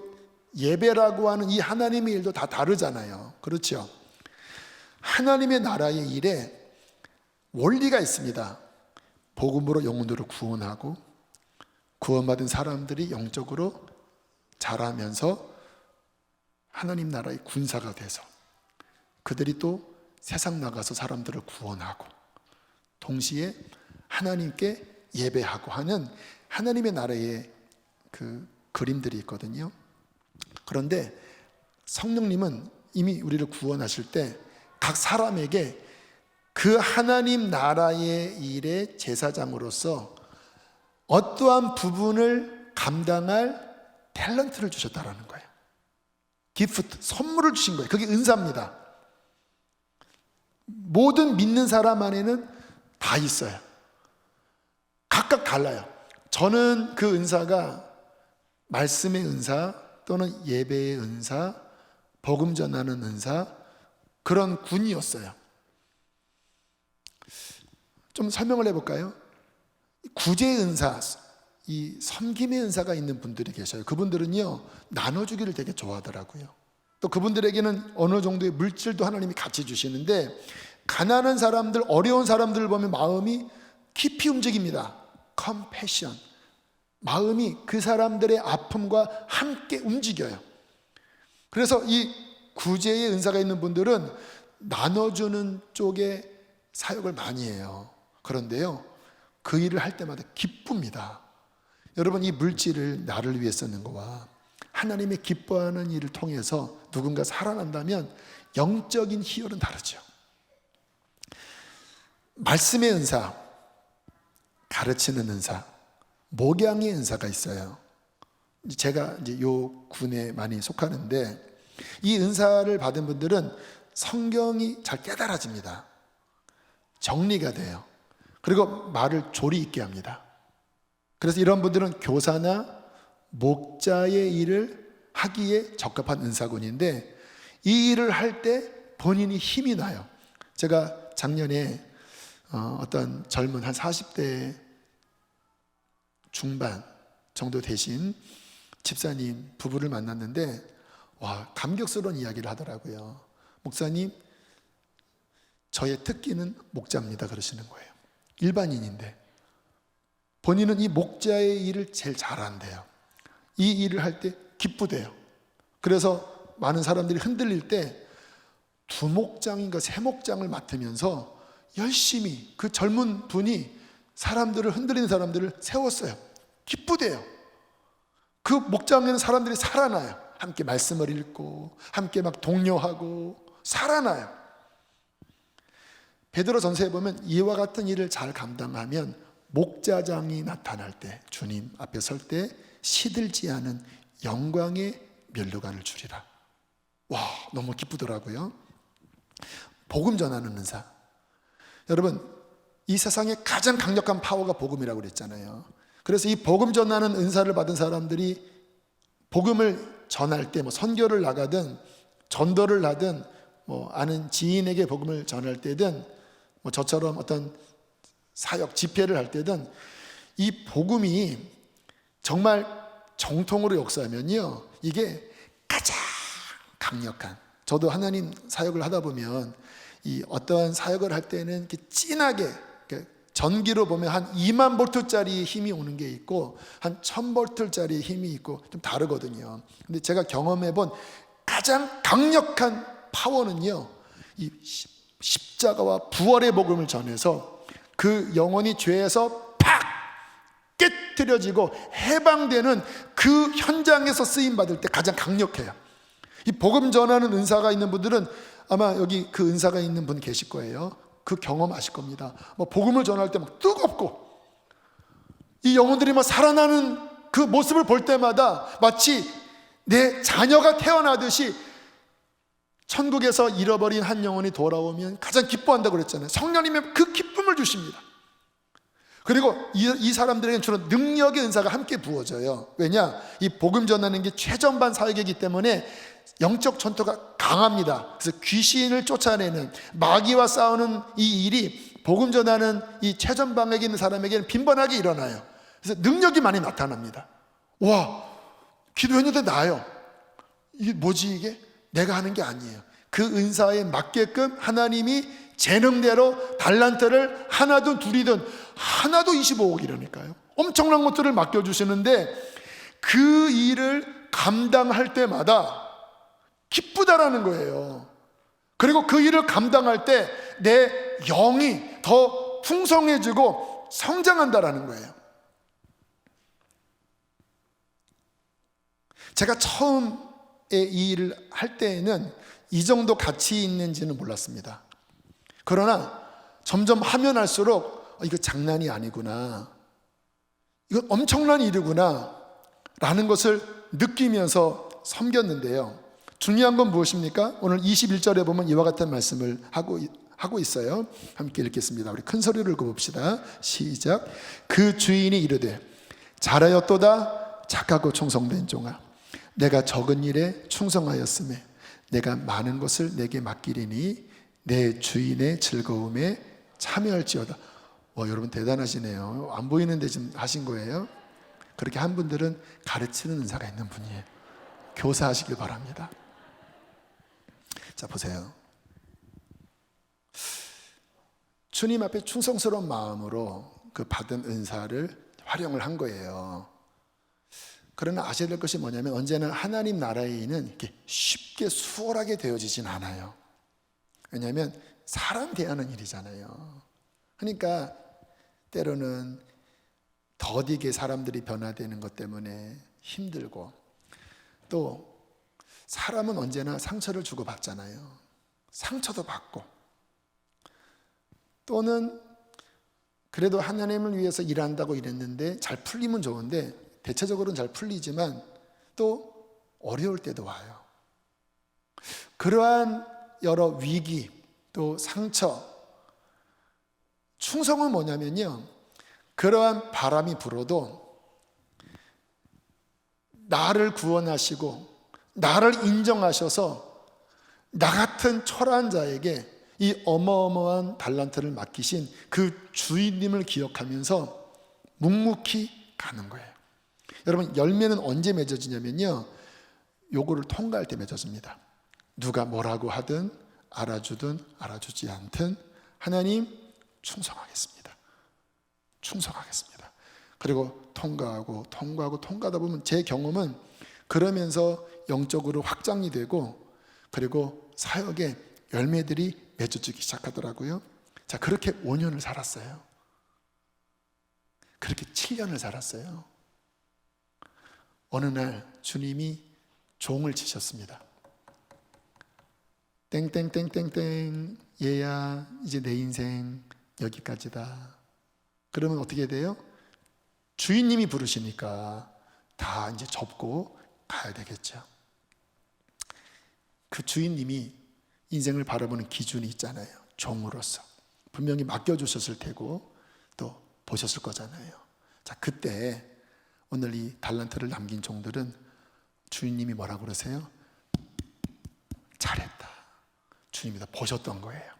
예배라고 하는 이 하나님의 일도 다 다르잖아요. 그렇죠? 하나님의 나라의 일에 원리가 있습니다. 복음으로 영혼들을 구원하고 구원받은 사람들이 영적으로 자라면서 하나님 나라의 군사가 돼서 그들이 또 세상 나가서 사람들을 구원하고 동시에 하나님께 예배하고 하는 하나님의 나라의 그 그림들이 있거든요. 그런데 성령님은 이미 우리를 구원하실 때 각 사람에게 그 하나님 나라의 일의 제사장으로서 어떠한 부분을 감당할 탤런트를 주셨다라는 거예요. 기프트, 선물을 주신 거예요. 그게 은사입니다. 모든 믿는 사람 안에는 다 있어요. 각각 달라요. 저는 그 은사가 말씀의 은사 또는 예배의 은사, 복음 전하는 은사, 그런 군이었어요. 좀 설명을 해볼까요? 구제의 은사, 이 섬김의 은사가 있는 분들이 계셔요. 그분들은요, 나눠주기를 되게 좋아하더라고요. 또 그분들에게는 어느 정도의 물질도 하나님이 같이 주시는데, 가난한 사람들, 어려운 사람들을 보면 마음이 깊이 움직입니다. 컴패션, 마음이 그 사람들의 아픔과 함께 움직여요. 그래서 이 구제의 은사가 있는 분들은 나눠주는 쪽에 사역을 많이 해요. 그런데요, 그 일을 할 때마다 기쁩니다. 여러분, 이 물질을 나를 위해 쓰는 거와 하나님의 기뻐하는 일을 통해서 누군가 살아난다면 영적인 희열은 다르죠. 말씀의 은사, 가르치는 은사, 목양의 은사가 있어요. 제가 이제 요 군에 많이 속하는데, 이 은사를 받은 분들은 성경이 잘 깨달아집니다. 정리가 돼요. 그리고 말을 조리 있게 합니다. 그래서 이런 분들은 교사나 목자의 일을 하기에 적합한 은사군인데, 이 일을 할 때 본인이 힘이 나요. 제가 작년에 어떤 젊은 한 40대 중반 정도 되신 집사님 부부를 만났는데, 와, 감격스러운 이야기를 하더라고요. 목사님, 저의 특기는 목자입니다 그러시는 거예요. 일반인인데 본인은 이 목자의 일을 제일 잘한대요. 이 일을 할 때 기쁘대요. 그래서 많은 사람들이 흔들릴 때 두목장인가 세목장을 맡으면서 열심히 그 젊은 분이 사람들을, 흔들리는 사람들을 세웠어요. 기쁘대요. 그 목장에는 사람들이 살아나요. 함께 말씀을 읽고 함께 막 독려하고 살아나요. 베드로 전서에 보면 이와 같은 일을 잘 감당하면 목자장이 나타날 때, 주님 앞에 설 때 시들지 않은 영광의 면류관을 주리라. 와, 너무 기쁘더라고요. 복음 전하는 은사. 여러분, 이 세상에 가장 강력한 파워가 복음이라고 그랬잖아요. 그래서 이 복음 전하는 은사를 받은 사람들이 복음을 전할 때, 선교를 나가든 전도를 하든 아는 지인에게 복음을 전할 때든 저처럼 어떤 사역 집회를 할 때든 이 복음이 정말 정통으로 역사하면요, 이게 가장 강력한, 저도 하나님 사역을 하다 보면 이 어떠한 사역을 할 때는 이렇게 진하게, 전기로 보면 한 2만 볼트짜리 힘이 오는 게 있고 한 1000볼트짜리 힘이 있고 좀 다르거든요. 근데 제가 경험해 본 가장 강력한 파워는요, 이 십자가와 부활의 복음을 전해서 그 영혼이 죄에서 팍 깨트려지고 해방되는 그 현장에서 쓰임 받을 때 가장 강력해요. 이 복음 전하는 은사가 있는 분들은 아마 여기 그 은사가 있는 분 계실 거예요. 그 경험 아실 겁니다. 복음을 전할 때 막 뜨겁고 이 영혼들이 막 살아나는 그 모습을 볼 때마다 마치 내 자녀가 태어나듯이 천국에서 잃어버린 한 영혼이 돌아오면 가장 기뻐한다고 그랬잖아요. 성령님의 그 기쁨을 주십니다. 그리고 이 사람들에게는 주로 능력의 은사가 함께 부어져요. 왜냐? 이 복음 전하는 게 최전반 사역이기 때문에 영적 전투가 강합니다. 그래서 귀신을 쫓아내는, 마귀와 싸우는 이 일이 복음 전하는 이 최전방에 있는 사람에게는 빈번하게 일어나요. 그래서 능력이 많이 나타납니다. 와, 기도했는데 나아요. 이게 뭐지 이게? 내가 하는 게 아니에요. 그 은사에 맞게끔 하나님이 재능대로 달란트를 하나든 둘이든 하나도 25억이라니까요. 엄청난 것들을 맡겨주시는데 그 일을 감당할 때마다 기쁘다라는 거예요. 그리고 그 일을 감당할 때 내 영이 더 풍성해지고 성장한다라는 거예요. 제가 처음에 이 일을 할 때에는 이 정도 가치 있는지는 몰랐습니다. 그러나 점점 하면 할수록 이거 장난이 아니구나, 이건 엄청난 일이구나 라는 것을 느끼면서 섬겼는데요. 중요한 건 무엇입니까? 오늘 21절에 보면 이와 같은 말씀을 하고 있어요. 함께 읽겠습니다. 우리 큰 소리로 읽어봅시다. 시작. 그 주인이 이르되 잘하였도다 착하고 충성된 종아, 내가 적은 일에 충성하였음에 내가 많은 것을 내게 맡기리니 내 주인의 즐거움에 참여할지어다. 여러분 대단하시네요. 안 보이는데 지금 하신 거예요. 그렇게 한 분들은 가르치는 은사가 있는 분이에요. 교사하시길 바랍니다. 자, 보세요. 주님 앞에 충성스러운 마음으로 그 받은 은사를 활용을 한 거예요. 그러나 아셔야 될 것이 뭐냐면 언제나 하나님 나라의 일은 이렇게 쉽게 수월하게 되어지진 않아요. 왜냐하면 사람 대하는 일이잖아요. 그러니까 때로는 더디게 사람들이 변화되는 것 때문에 힘들고, 또 사람은 언제나 상처를 주고받잖아요. 상처도 받고, 또는 그래도 하나님을 위해서 일한다고 일했는데 잘 풀리면 좋은데 대체적으로는 잘 풀리지만 또 어려울 때도 와요. 그러한 여러 위기, 또 상처, 충성은 뭐냐면요, 그러한 바람이 불어도 나를 구원하시고 나를 인정하셔서 나 같은 초라한 자에게 이 어마어마한 달란트를 맡기신 그 주인님을 기억하면서 묵묵히 가는 거예요. 여러분, 열매는 언제 맺어지냐면요, 요거를 통과할 때 맺어집니다. 누가 뭐라고 하든 알아주든 알아주지 않든 하나님 충성하겠습니다. 충성하겠습니다. 그리고 통과하다 보면 제 경험은 그러면서 영적으로 확장이 되고, 그리고 사역에 열매들이 맺어지기 시작하더라고요. 자, 그렇게 5년을 살았어요. 그렇게 7년을 살았어요. 어느 날 주님이 종을 치셨습니다. 땡땡땡땡땡, 얘야 이제 내 인생 여기까지다. 그러면 어떻게 돼요? 주인님이 부르시니까 다 이제 접고 가야 되겠죠. 그 주인님이 인생을 바라보는 기준이 있잖아요. 종으로서 분명히 맡겨주셨을 테고 또 보셨을 거잖아요. 자, 그때 오늘 이 달란트를 남긴 종들은 주인님이 뭐라고 그러세요? 잘했다. 주님이 다 보셨던 거예요.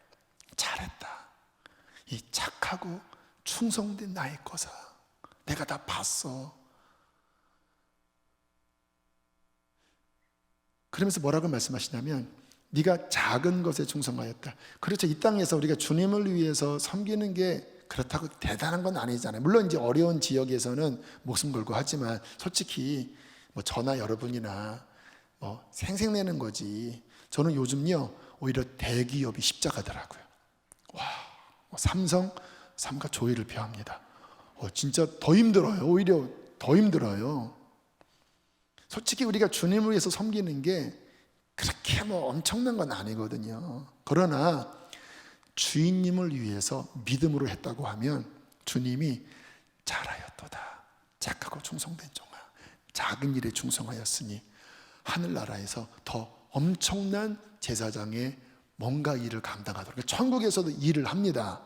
잘했다. 이 착하고 충성된 나의 거사, 내가 다 봤어. 그러면서 뭐라고 말씀하시냐면 네가 작은 것에 충성하였다. 그렇죠. 이 땅에서 우리가 주님을 위해서 섬기는 게 그렇다고 대단한 건 아니잖아요. 물론 이제 어려운 지역에서는 목숨 걸고 하지만 솔직히 뭐 저나 여러분이나 뭐 생색내는 거지. 저는 요즘요 오히려 대기업이 십자가더라고요. 와, 삼가 조의를 표합니다. 진짜 더 힘들어요. 오히려 더 힘들어요. 솔직히 우리가 주님을 위해서 섬기는 게 그렇게 뭐 엄청난 건 아니거든요. 그러나 주인님을 위해서 믿음으로 했다고 하면 주님이 잘하였도다. 착하고 충성된 종아, 작은 일에 충성하였으니 하늘나라에서 더 엄청난 제사장의 뭔가 일을 감당하도록, 천국에서도 일을 합니다.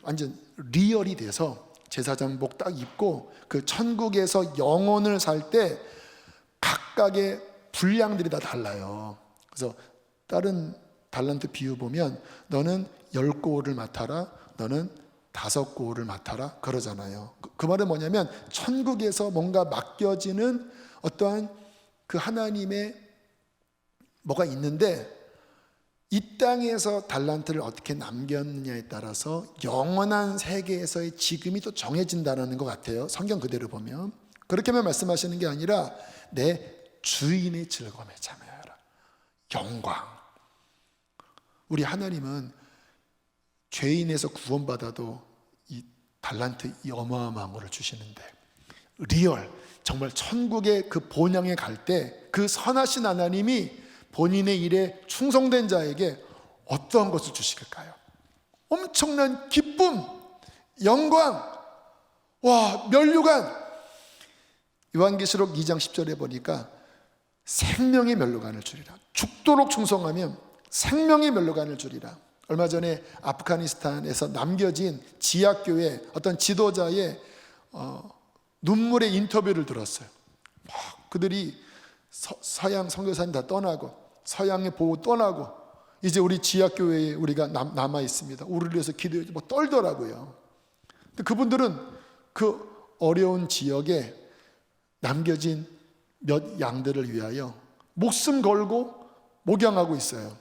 완전 리얼이 돼서 제사장복 딱 입고 그 천국에서 영혼을 살 때 각각의 분량들이 다 달라요. 그래서 다른 달란트 비유 보면 너는 10고울을 맡아라, 너는 5고울을 맡아라 그러잖아요. 그 말은 뭐냐면 천국에서 뭔가 맡겨지는 어떠한 그 하나님의 뭐가 있는데 이 땅에서 달란트를 어떻게 남겼느냐에 따라서 영원한 세계에서의 지금이 또 정해진다는 것 같아요. 성경 그대로 보면 그렇게만 말씀하시는 게 아니라 내 주인의 즐거움에 참여하라. 영광. 우리 하나님은 죄인에서 구원받아도 이 달란트 이 어마어마한 것을 주시는데 리얼 정말 천국의 그 본향에 갈 때 그 선하신 하나님이 본인의 일에 충성된 자에게 어떠한 것을 주실까요? 엄청난 기쁨, 영광, 와, 면류관. 요한계시록 2장 10절에 보니까 생명의 면류관을 주리라. 죽도록 충성하면 생명의 면류관을 주리라. 얼마 전에 아프가니스탄에서 남겨진 지하교회 어떤 지도자의 눈물의 인터뷰를 들었어요. 그들이 서양 선교사님 다 떠나고 서양의 보호 떠나고 이제 우리 지하교회에 우리가 남아 있습니다. 우리를 위해서 기도해 뭐 떨더라고요. 근데 그분들은 그 어려운 지역에 남겨진 몇 양들을 위하여 목숨 걸고 목양하고 있어요.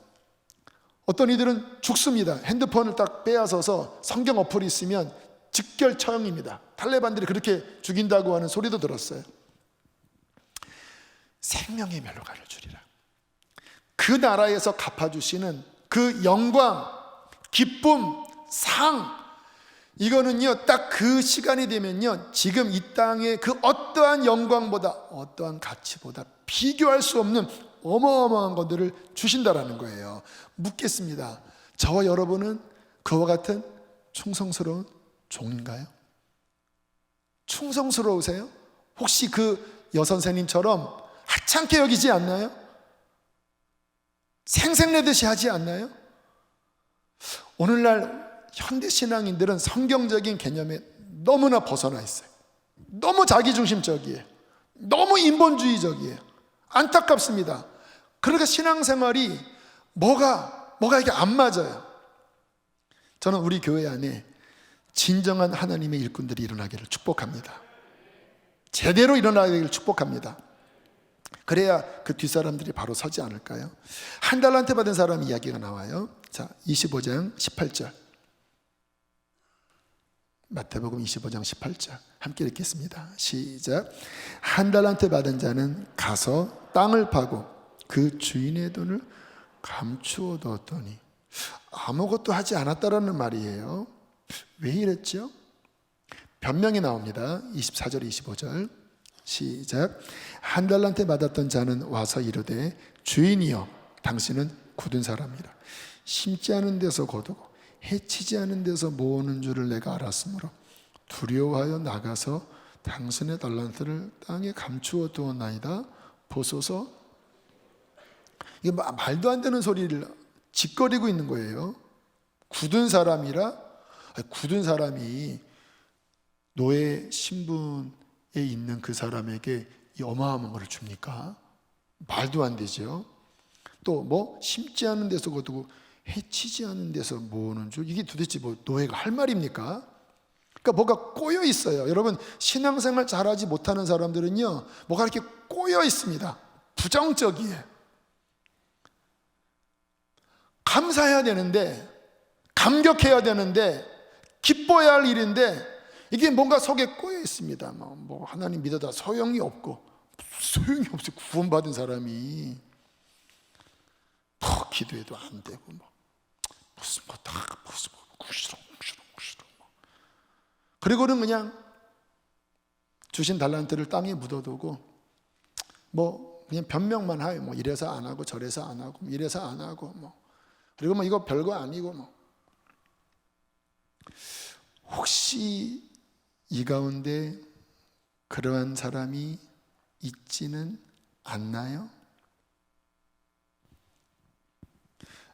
어떤 이들은 죽습니다. 핸드폰을 딱 빼앗아서 성경 어플이 있으면 직결 처형입니다. 탈레반들이 그렇게 죽인다고 하는 소리도 들었어요. 생명의 면류관을 주리라. 그 나라에서 갚아주시는 그 영광, 기쁨, 상, 이거는요 딱 그 시간이 되면요 지금 이 땅의 그 어떠한 영광보다 어떠한 가치보다 비교할 수 없는 어마어마한 것들을 주신다라는 거예요. 묻겠습니다. 저와 여러분은 그와 같은 충성스러운 종인가요? 충성스러우세요? 혹시 그 여선생님처럼 하찮게 여기지 않나요? 생색내듯이 하지 않나요? 오늘날 현대신앙인들은 성경적인 개념에 너무나 벗어나 있어요. 너무 자기중심적이에요. 너무 인본주의적이에요. 안타깝습니다. 그러니까 신앙생활이 뭐가 이게 안 맞아요. 저는 우리 교회 안에 진정한 하나님의 일꾼들이 일어나기를 축복합니다. 제대로 일어나기를 축복합니다. 그래야 그 뒷사람들이 바로 서지 않을까요? 한 달란트 받은 사람 이야기가 나와요. 자, 25장 18절. 마태복음 25장 18절 함께 읽겠습니다. 시작. 한 달란트 받은 자는 가서 땅을 파고 그 주인의 돈을 감추어 두었더니 아무것도 하지 않았다라는 말이에요. 왜 이랬죠? 변명이 나옵니다. 24절 25절 시작. 한 달란트 받았던 자는 와서 이르되 주인이여 당신은 굳은 사람이라. 심지 않은 데서 거두고 해치지 않은 데서 모으는 줄을 내가 알았으므로 두려워하여 나가서 당신의 달란트를 땅에 감추어 두었나이다. 보소서. 이게 말도 안 되는 소리를 짓거리고 있는 거예요. 굳은 사람이라. 굳은 사람이 노예 신분에 있는 그 사람에게 이 어마어마한 걸 줍니까? 말도 안 되죠. 또 뭐 심지 않은 데서 거두고 해치지 않은 데서 모으는 줄, 이게 도대체 뭐 노예가 할 말입니까? 그러니까 뭐가 꼬여 있어요. 여러분 신앙생활 잘하지 못하는 사람들은요 뭐가 이렇게 꼬여 있습니다. 부정적이에요. 감사해야 되는데, 감격해야 되는데, 기뻐야 할 일인데 이게 뭔가 속에 꼬여 있습니다. 뭐 하나님 믿어다 소용이 없고, 소용이 없어요. 구원받은 사람이 뭐 기도해도 안 되고 무슨 구시렁 그리고는 그냥 주신 달란트를 땅에 묻어두고 뭐 그냥 변명만 해요. 뭐 이래서 안 하고 저래서 안 하고 이래서 안 하고 뭐 그리고 뭐 이거 별거 아니고 뭐. 혹시 이 가운데 그러한 사람이 있지는 않나요?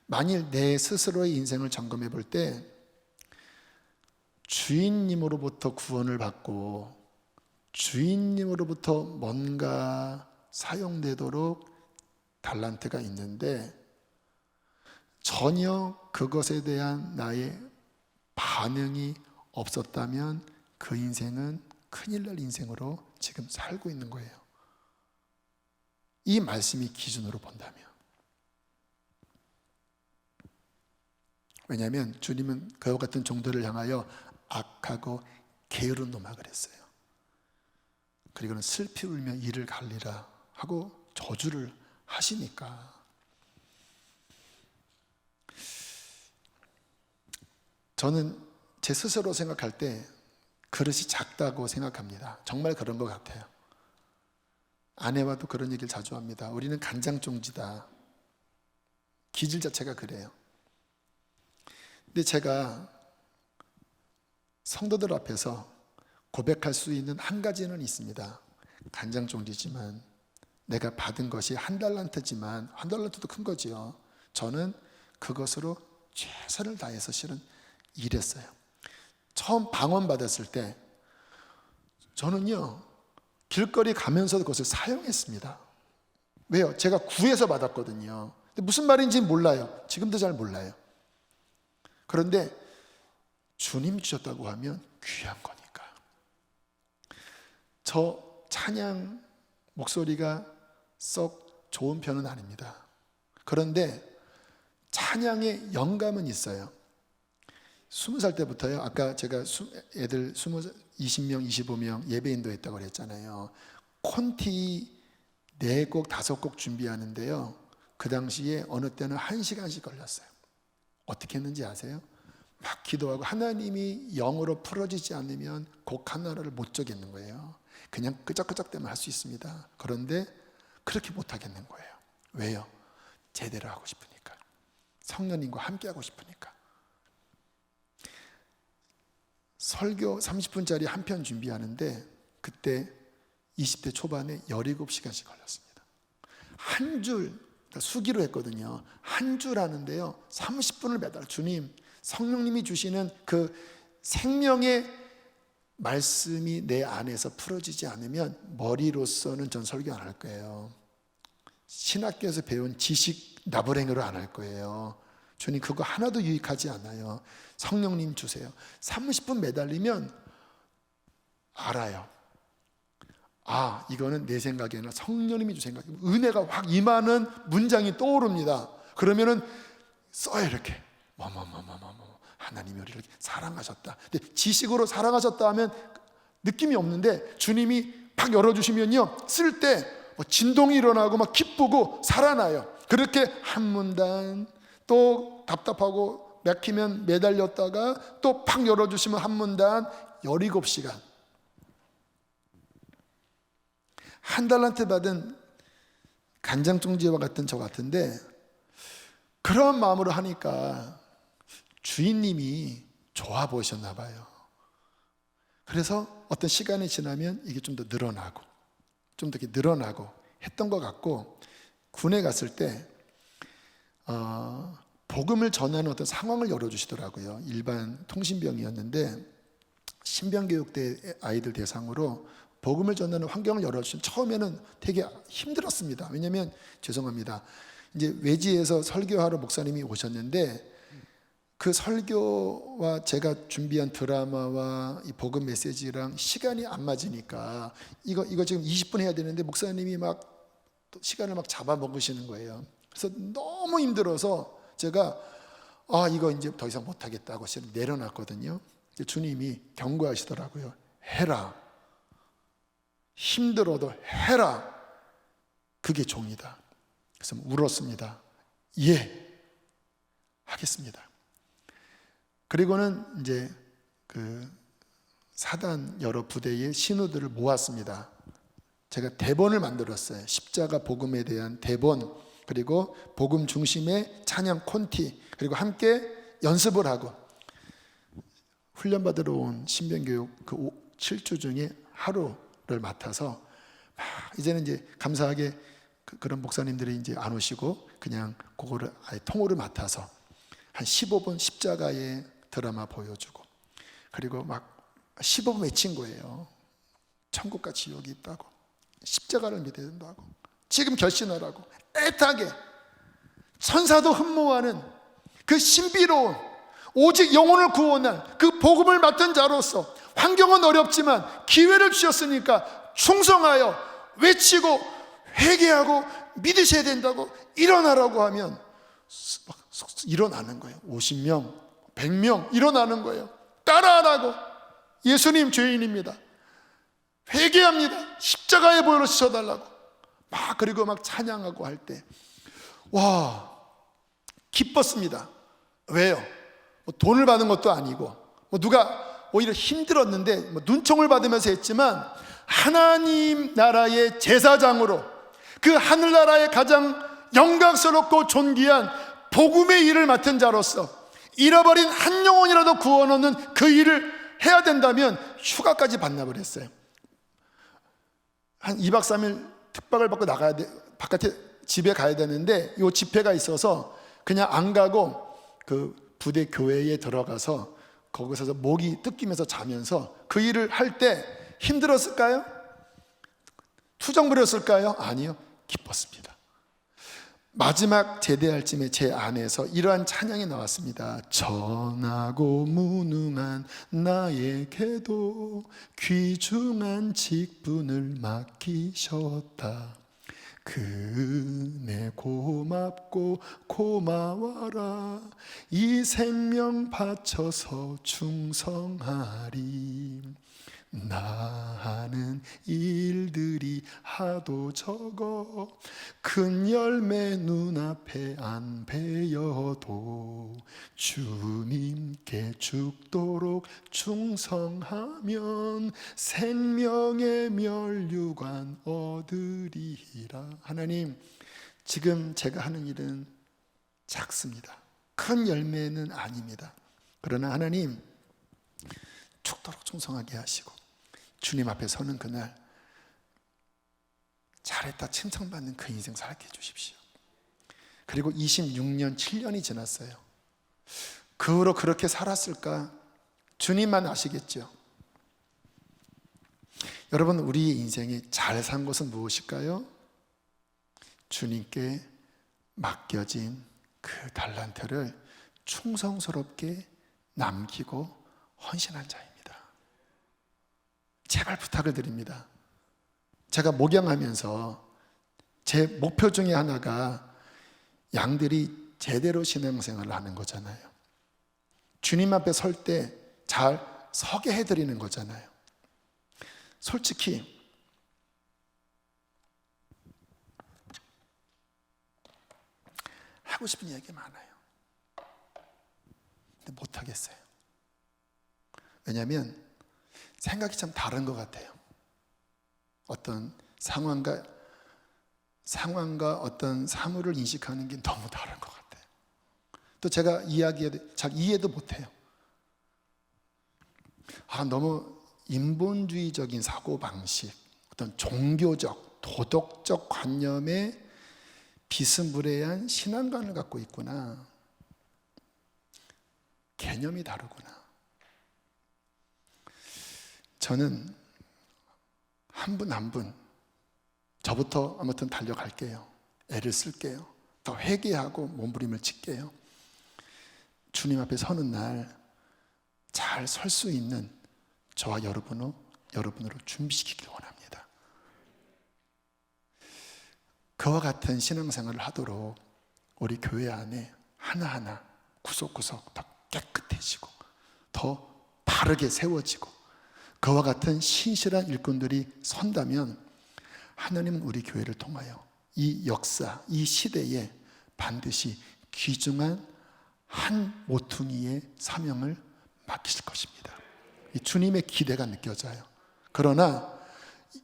만일 내 스스로의 인생을 점검해 볼 때 주인님으로부터 구원을 받고 주인님으로부터 뭔가 사용되도록 달란트가 있는데 전혀 그것에 대한 나의 반응이 없었다면 그 인생은 큰일 날 인생으로 지금 살고 있는 거예요. 이 말씀이 기준으로 본다면. 왜냐하면 주님은 그와 같은 종들을 향하여 악하고 게으른 놈아 그랬어요. 그리고는 슬피 울며 이를 갈리라 하고 저주를 하시니까. 저는 제 스스로 생각할 때 그릇이 작다고 생각합니다. 정말 그런 것 같아요. 아내와도 그런 얘기를 자주 합니다. 우리는 간장종지다. 기질 자체가 그래요. 근데 제가 성도들 앞에서 고백할 수 있는 한 가지는 있습니다. 간장종지지만 내가 받은 것이 한 달란트지만, 한 달란트도 큰 거지요. 저는 그것으로 최선을 다해서 실은 일했어요. 처음 방언 받았을 때 저는요 길거리 가면서도 그것을 사용했습니다. 왜요? 제가 구해서 받았거든요. 근데 무슨 말인지 몰라요. 지금도 잘 몰라요. 그런데 주님 주셨다고 하면 귀한 거니까. 저 찬양 목소리가 썩 좋은 편은 아닙니다. 그런데 찬양의 영감은 있어요. 20살 때부터요. 아까 제가 애들 20명, 25명 예배 인도했다고 그랬잖아요. 콘티 4곡, 5곡 준비하는데요. 그 당시에 어느 때는 1시간씩 걸렸어요. 어떻게 했는지 아세요? 막 기도하고 하나님이 영으로 풀어지지 않으면 곡 하나를 못 적겠는 거예요. 그냥 끄적끄적대면 할 수 있습니다. 그런데 그렇게 못 하겠는 거예요. 왜요? 제대로 하고 싶으니까. 성령님과 함께 하고 싶으니까. 설교 30분짜리 한 편 준비하는데 그때 20대 초반에 17시간씩 걸렸습니다. 한 줄, 그러니까 수기로 했거든요. 한 줄 하는데요 30분을 매달 주님, 성령님이 주시는 그 생명의 말씀이 내 안에서 풀어지지 않으면 머리로서는 전 설교 안 할 거예요. 신학교에서 배운 지식 나부랭이로 안 할 거예요. 주님 그거 하나도 유익하지 않아요. 성령님 주세요. 30분 매달리면 알아요. 아, 이거는 내 생각이 아니라 성령님이 주신 생각이고 은혜가 확 임하는 문장이 떠오릅니다. 그러면은 써요 이렇게. 하나님이 우리를 사랑하셨다. 근데 지식으로 사랑하셨다 하면 느낌이 없는데 주님이 팍 열어주시면요 쓸 때 진동이 일어나고 막 기쁘고 살아나요. 그렇게 한 문단 또 답답하고 막히면 매달렸다가 또 팍 열어주시면 한 문단 17시간. 한 달란트 받은 간장종지와 같은 저 같은데 그런 마음으로 하니까 주인님이 좋아 보셨나 봐요. 그래서 어떤 시간이 지나면 이게 좀 더 늘어나고 좀 더 이렇게 늘어나고 했던 것 같고 군에 갔을 때 복음을 전하는 어떤 상황을 열어주시더라고요. 일반 통신병이었는데 신병교육대 아이들 대상으로 복음을 전하는 환경을 열어주신 처음에는 되게 힘들었습니다. 왜냐하면 죄송합니다. 이제 외지에서 설교하러 목사님이 오셨는데 그 설교와 제가 준비한 드라마와 이 복음 메시지랑 시간이 안 맞으니까 이거 지금 20분 해야 되는데 목사님이 막 시간을 막 잡아먹으시는 거예요. 그래서 너무 힘들어서 제가 이거 이제 더 이상 못하겠다고 내려놨거든요. 주님이 경고하시더라고요. 해라. 힘들어도 해라. 그게 종이다. 그래서 울었습니다. 예, 하겠습니다. 그리고는 이제 그 사단 여러 부대의 신우들을 모았습니다. 제가 대본을 만들었어요. 십자가 복음에 대한 대본, 그리고 복음 중심의 찬양 콘티, 그리고 함께 연습을 하고 훈련받으러 온 신병교육 그 7주 중에 하루를 맡아서 이제는 이제 감사하게 그런 목사님들이 이제 안 오시고 그냥 그거를 아예 통으로 맡아서 한 15분 십자가의 드라마 보여주고, 그리고 막 시범 외친 거예요. 천국과 지옥이 있다고, 십자가를 믿어야 된다고, 지금 결심하라고 애타게 천사도 흠모하는 그 신비로운 오직 영혼을 구원할 그 복음을 맡은 자로서 환경은 어렵지만 기회를 주셨으니까 충성하여 외치고 회개하고 믿으셔야 된다고 일어나라고 하면 막 일어나는 거예요. 50명, 100명 일어나는 거예요. 따라하라고. 예수님 죄인입니다, 회개합니다, 십자가에 보혈로 씻어달라고 막, 그리고 막 찬양하고 할 때 와, 기뻤습니다. 왜요? 뭐 돈을 받은 것도 아니고, 뭐 누가 오히려 힘들었는데 뭐 눈총을 받으면서 했지만 하나님 나라의 제사장으로 그 하늘나라의 가장 영광스럽고 존귀한 복음의 일을 맡은 자로서 잃어버린 한 영혼이라도 구원 얻는 그 일을 해야 된다면 휴가까지 반납을 했어요. 한 2박 3일 특박을 받고 나가야 돼, 바깥에 집에 가야 되는데 이 집회가 있어서 그냥 안 가고 그 부대 교회에 들어가서 거기서 목이 뜯기면서 자면서 그 일을 할 때 힘들었을까요? 투정 부렸을까요? 아니요, 기뻤습니다. 마지막 제대할 쯤에 제 안에서 이러한 찬양이 나왔습니다. 전하고 무능한 나에게도 귀중한 직분을 맡기셨다. 그네 고맙고 고마워라. 이 생명 바쳐서 충성하리. 나 하는 일들이 하도 적어 큰 열매 눈앞에 안 베여도 주님께 죽도록 충성하면 생명의 면류관 얻으리라. 하나님, 지금 제가 하는 일은 작습니다. 큰 열매는 아닙니다. 그러나 하나님, 죽도록 충성하게 하시고 주님 앞에 서는 그날 잘했다 칭찬받는 그 인생 살게 해주십시오. 그리고 26년 7년이 지났어요. 그 후로 그렇게 살았을까? 주님만 아시겠죠. 여러분, 우리의 인생에 잘 산 것은 무엇일까요? 주님께 맡겨진 그 달란트를 충성스럽게 남기고 헌신한 자입니다. 제발 부탁을 드립니다. 제가 목양하면서 제 목표 중에 하나가 양들이 제대로 신앙생활을 하는 거잖아요. 주님 앞에 설 때 잘 서게 해드리는 거잖아요. 솔직히 하고 싶은 이야기 많아요. 근데 못하겠어요. 왜냐하면 생각이 참 다른 것 같아요. 어떤 상황과 어떤 사물을 인식하는 게 너무 다른 것 같아요. 또 제가 잘 이해도 못해요. 너무 인본주의적인 사고방식, 어떤 종교적, 도덕적 관념에 비스무리한 신앙관을 갖고 있구나. 개념이 다르구나. 저는 한 분 한 분 저부터 아무튼 달려갈게요. 애를 쓸게요. 더 회개하고 몸부림을 칠게요. 주님 앞에 서는 날 잘 설 수 있는 저와 여러분으로 준비시키길 원합니다. 그와 같은 신앙생활을 하도록 우리 교회 안에 하나하나 구석구석 더 깨끗해지고 더 바르게 세워지고 그와 같은 신실한 일꾼들이 선다면 하나님은 우리 교회를 통하여 이 역사, 이 시대에 반드시 귀중한 한 모퉁이의 사명을 맡기실 것입니다. 이 주님의 기대가 느껴져요. 그러나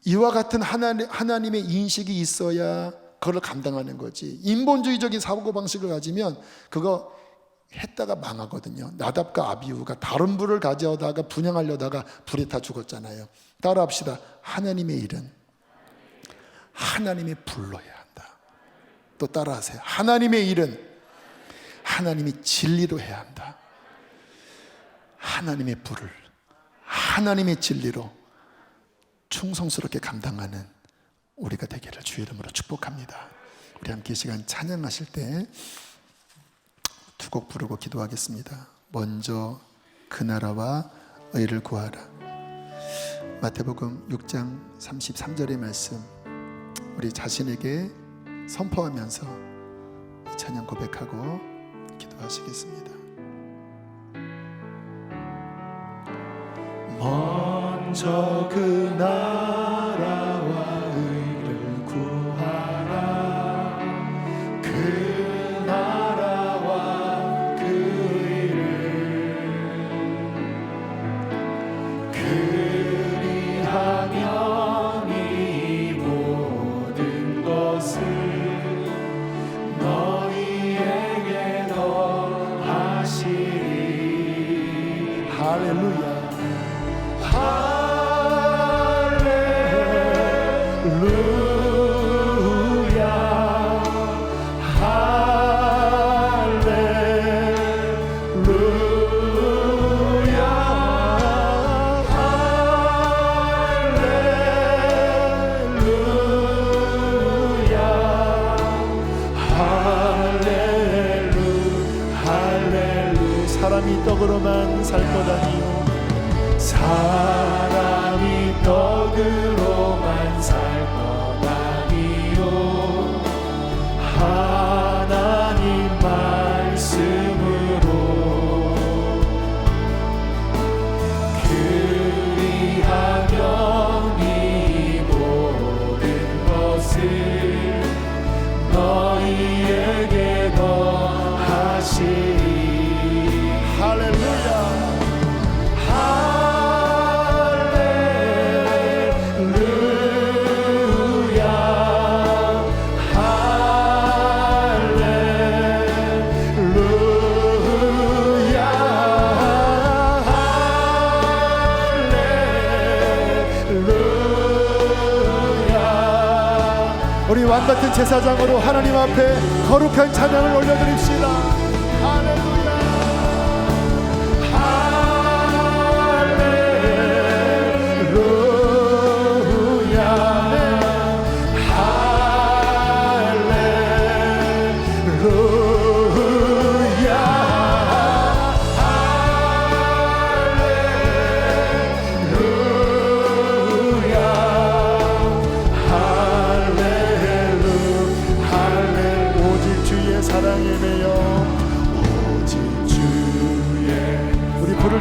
이와 같은 하나님의 인식이 있어야 그걸 감당하는 거지. 인본주의적인 사고방식을 가지면 그거 했다가 망하거든요. 나답과 아비후가 다른 불을 가져다가 분양하려다가 불에 타 죽었잖아요. 따라합시다. 하나님의 일은 하나님의 불로 해야 한다. 또 따라하세요. 하나님의 일은 하나님이 진리로 해야 한다. 하나님의 불을 하나님의 진리로 충성스럽게 감당하는 우리가 되기를 주의 이름으로 축복합니다. 우리 함께 이 시간 찬양하실 때 두 곡 부르고 기도하겠습니다. 먼저 그 나라와 의를 구하라. 마태복음 6장 33절의 말씀 우리 자신에게 선포하면서 이 찬양 고백하고 기도하시겠습니다. 먼저 그 나라와 의를 구하라. 그 나라와 그 의를 그리하면 이 모든 것을 너희에게 더하시리. 할렐루야. 사람이 떡으로만 살 것 아니요 사람이 떡으로만 살 것 아니요 하나님 말씀으로 그리하면 이 모든 것을 너희에게 더하시리. 할렐루야. 우리 왕같은 제사장으로 하나님 앞에 거룩한 찬양을 올려드립시다. 할렐루야.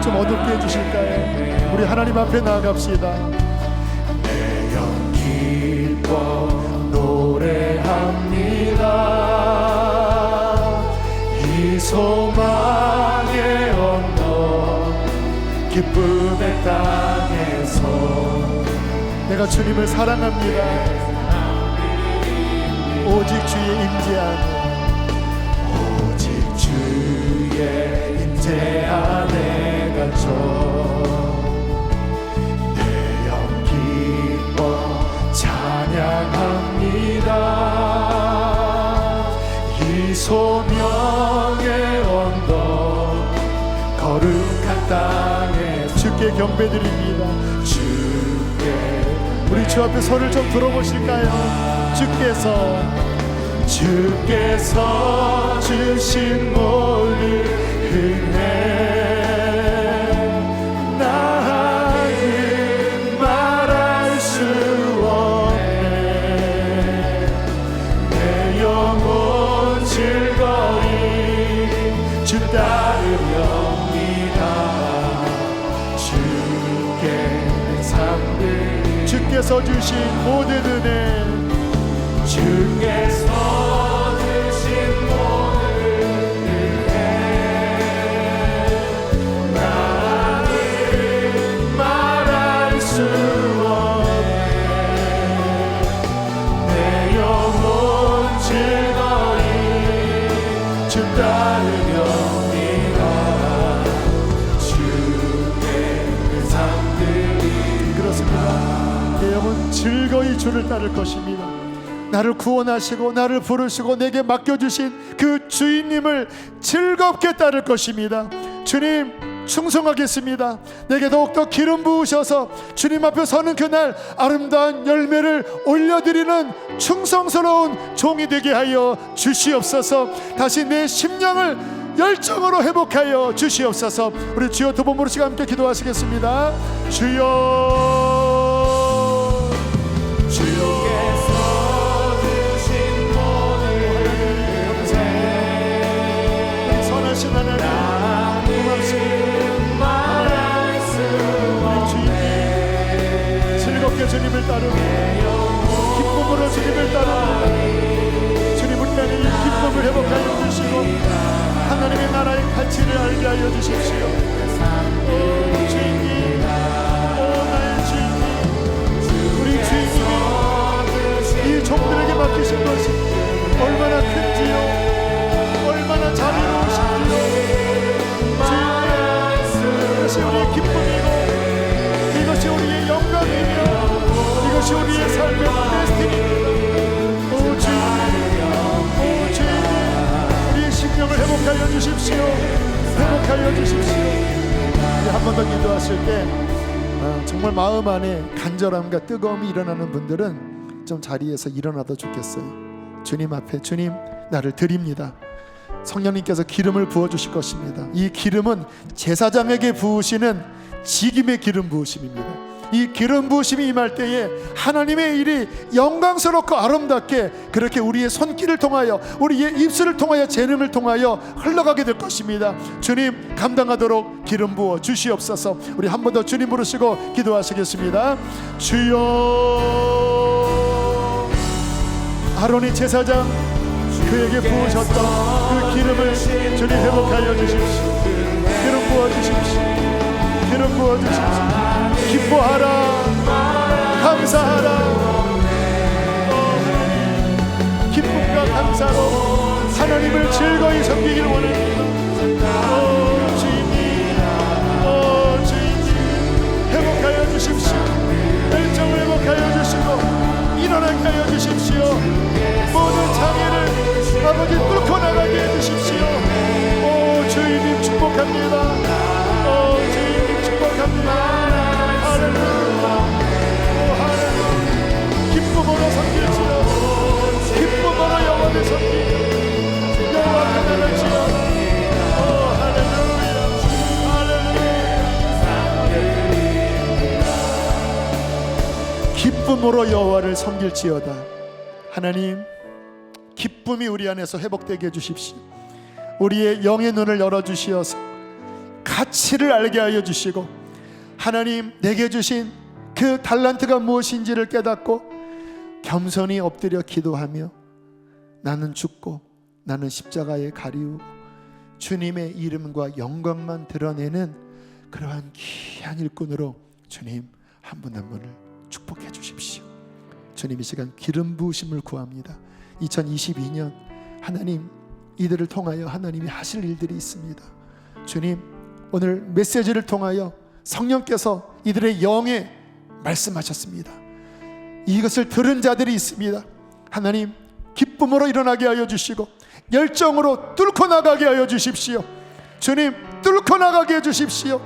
좀 어둡게 해주실까요? 우리 하나님 앞에 나아갑시다. 내 영 기뻐 노래합니다. 이 소망의 언덕 기쁨의 땅에서 내가 주님을 사랑합니다. 오직 주의 임재 안에 오직 주의 임재 안에 내 영 기뻐 찬양합니다. 이 소명의 언덕 거룩한 땅에 주께 경배드립니다. 주께 우리 주 앞에 손을 좀 들어보실까요? 주께서 주신 모든 은혜 주께서 주신 모든 은혜 주께서 주신 모든 은혜 나는 말할 수 없네. 내 영혼 즐거이 주 따르렵니다. 주께 삶들이 그렇습니다. 내 영혼 즐거이 주를 따를 것입니다. 나를 구원하시고 나를 부르시고 내게 맡겨주신 그 주인님을 즐겁게 따를 것입니다. 주님, 충성하겠습니다. 내게 더욱더 기름 부으셔서 주님 앞에 서는 그날 아름다운 열매를 올려드리는 충성스러운 종이 되게 하여 주시옵소서. 다시 내 심령을 열정으로 회복하여 주시옵소서. 우리 주여 두 번 부르시고 함께 기도하시겠습니다. 주여, 주께서 주신 모든 감사해요. 선하신 하나님 즐겁게 주님을 따르고 기쁨으로 주님을 따르고 주님 우리 안에 이 기쁨을 회복하여 주시고 하나님의 나라의 가치를 알게 하여 주십시오. 오 주인님, 오 나의 주인님, 우리 주인님이 이 종들에게 맡기신 것이 얼마나 큰지요, 얼마나 자비로우신지요. 주인님, 이것이 우리의 기쁨이고 이것이 우리의 영광이며 이것이 우리의 삶의 데스티니입니다. 오 주님, 오 주님, 우리의 심령을 회복하여 주십시오. 회복하여 주십시오. 한 번 더 기도하실 때 정말 마음 안에 간절함과 뜨거움이 일어나는 분들은 좀 자리에서 일어나도 좋겠어요. 주님 앞에, 주님 나를 드립니다. 성령님께서 기름을 부어주실 것입니다. 이 기름은 제사장에게 부으시는 직임의 기름 부으심입니다. 이 기름 부으심이 임할 때에 하나님의 일이 영광스럽고 아름답게 그렇게 우리의 손길을 통하여 우리의 입술을 통하여 재능을 통하여 흘러가게 될 것입니다. 주님 감당하도록 기름 부어 주시옵소서. 우리 한 번 더 주님 부르시고 기도하시겠습니다. 주여, 아론의 제사장 그에게 부으셨던 그 기름을 주님 회복하여 주십시오. 기름 부어 주십시오. 기름 부어 주십시오. 기뻐하라, 감사하라. 기쁨과 감사로 하나님을 즐거이 섬기기를 원합니다. 주인님, 주인님 회복하여 주십시오. 열정을 회복하여 주시고 일어나게 하여 주십시오. 모든 장애를 아버지 뚫고 나가게 해주십시오. 오 주인님 축복합니다. 오 주인님 축복합니다. 할렐루야, 오 할렐루야. 기쁨으로 섬길지어, 기쁨으로 여호와를 섬기며 여호와 나라를 지어. 오 할렐루야, 할렐루야. 기쁨으로 여호와를 섬길지어다. 하나님, 기쁨이 우리 안에서 회복되게 해주십시오. 우리의 영의 눈을 열어주시어서 가치를 알게 하여 주시고 하나님 내게 주신 그 달란트가 무엇인지를 깨닫고 겸손히 엎드려 기도하며 나는 죽고 나는 십자가에 가리우고 주님의 이름과 영광만 드러내는 그러한 귀한 일꾼으로 주님 한 분 한 분을 축복해 주십시오. 주님 이 시간 기름 부으심을 구합니다. 2022년 하나님 이들을 통하여 하나님이 하실 일들이 있습니다. 주님 오늘 메시지를 통하여 성령께서 이들의 영에 말씀하셨습니다. 이것을 들은 자들이 있습니다. 하나님 기쁨으로 일어나게 하여 주시고 열정으로 뚫고 나가게 하여 주십시오. 주님 뚫고 나가게 해주십시오.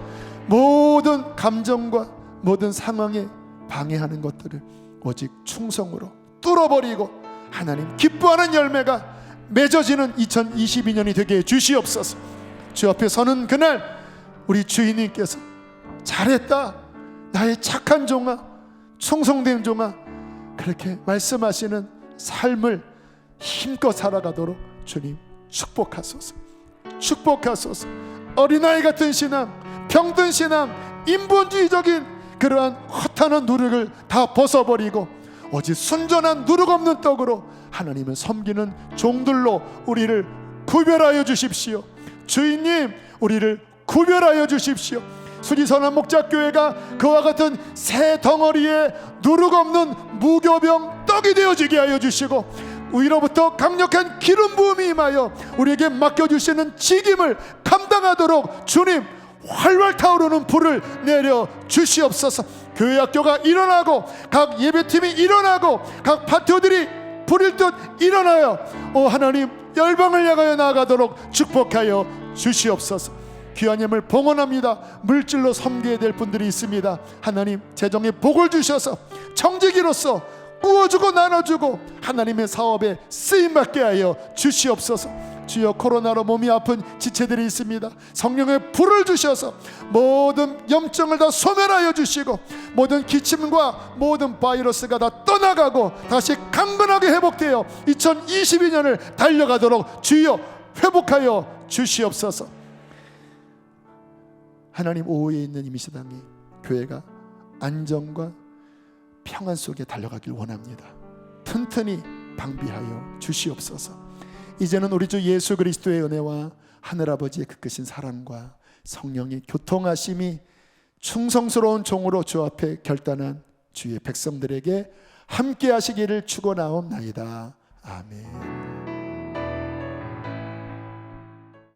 모든 감정과 모든 상황에 방해하는 것들을 오직 충성으로 뚫어버리고 하나님 기뻐하는 열매가 맺어지는 2022년이 되게 주시옵소서. 주 앞에 서는 그날 우리 주인님께서 잘했다 나의 착한 종아 충성된 종아 그렇게 말씀하시는 삶을 힘껏 살아가도록 주님 축복하소서. 축복하소서. 어린아이 같은 신앙, 병든 신앙, 인본주의적인 그러한 허탄한 누룩을 다 벗어버리고 오직 순전한 누룩 없는 떡으로 하나님을 섬기는 종들로 우리를 구별하여 주십시오. 주인님 우리를 구별하여 주십시오. 수지선한 목자교회가 그와 같은 새 덩어리에 누룩 없는 무교병 떡이 되어지게 하여 주시고 위로부터 강력한 기름 부음이 임하여 우리에게 맡겨주시는 직임을 감당하도록 주님 활활 타오르는 불을 내려 주시옵소서. 교회 학교가 일어나고 각 예배팀이 일어나고 각 파트들이 불일 듯 일어나요. 오 하나님 열방을 향하여 나아가도록 축복하여 주시옵소서. 귀한 예물 봉헌합니다. 물질로 섬겨야 될 분들이 있습니다. 하나님 재정에 복을 주셔서 청지기로서 구워주고 나눠주고 하나님의 사업에 쓰임받게 하여 주시옵소서. 주여, 코로나로 몸이 아픈 지체들이 있습니다. 성령의 불을 주셔서 모든 염증을 다 소멸하여 주시고 모든 기침과 모든 바이러스가 다 떠나가고 다시 강건하게 회복되어 2022년을 달려가도록 주여 회복하여 주시옵소서. 하나님, 오후에 있는 이미시당이 교회가 안정과 평안 속에 달려가길 원합니다. 튼튼히 방비하여 주시옵소서. 이제는 우리 주 예수 그리스도의 은혜와 하늘아버지의 그 크신 사랑과 성령의 교통하심이 충성스러운 종으로 주 앞에 결단한 주의 백성들에게 함께 하시기를 축원하옵나이다. 아멘.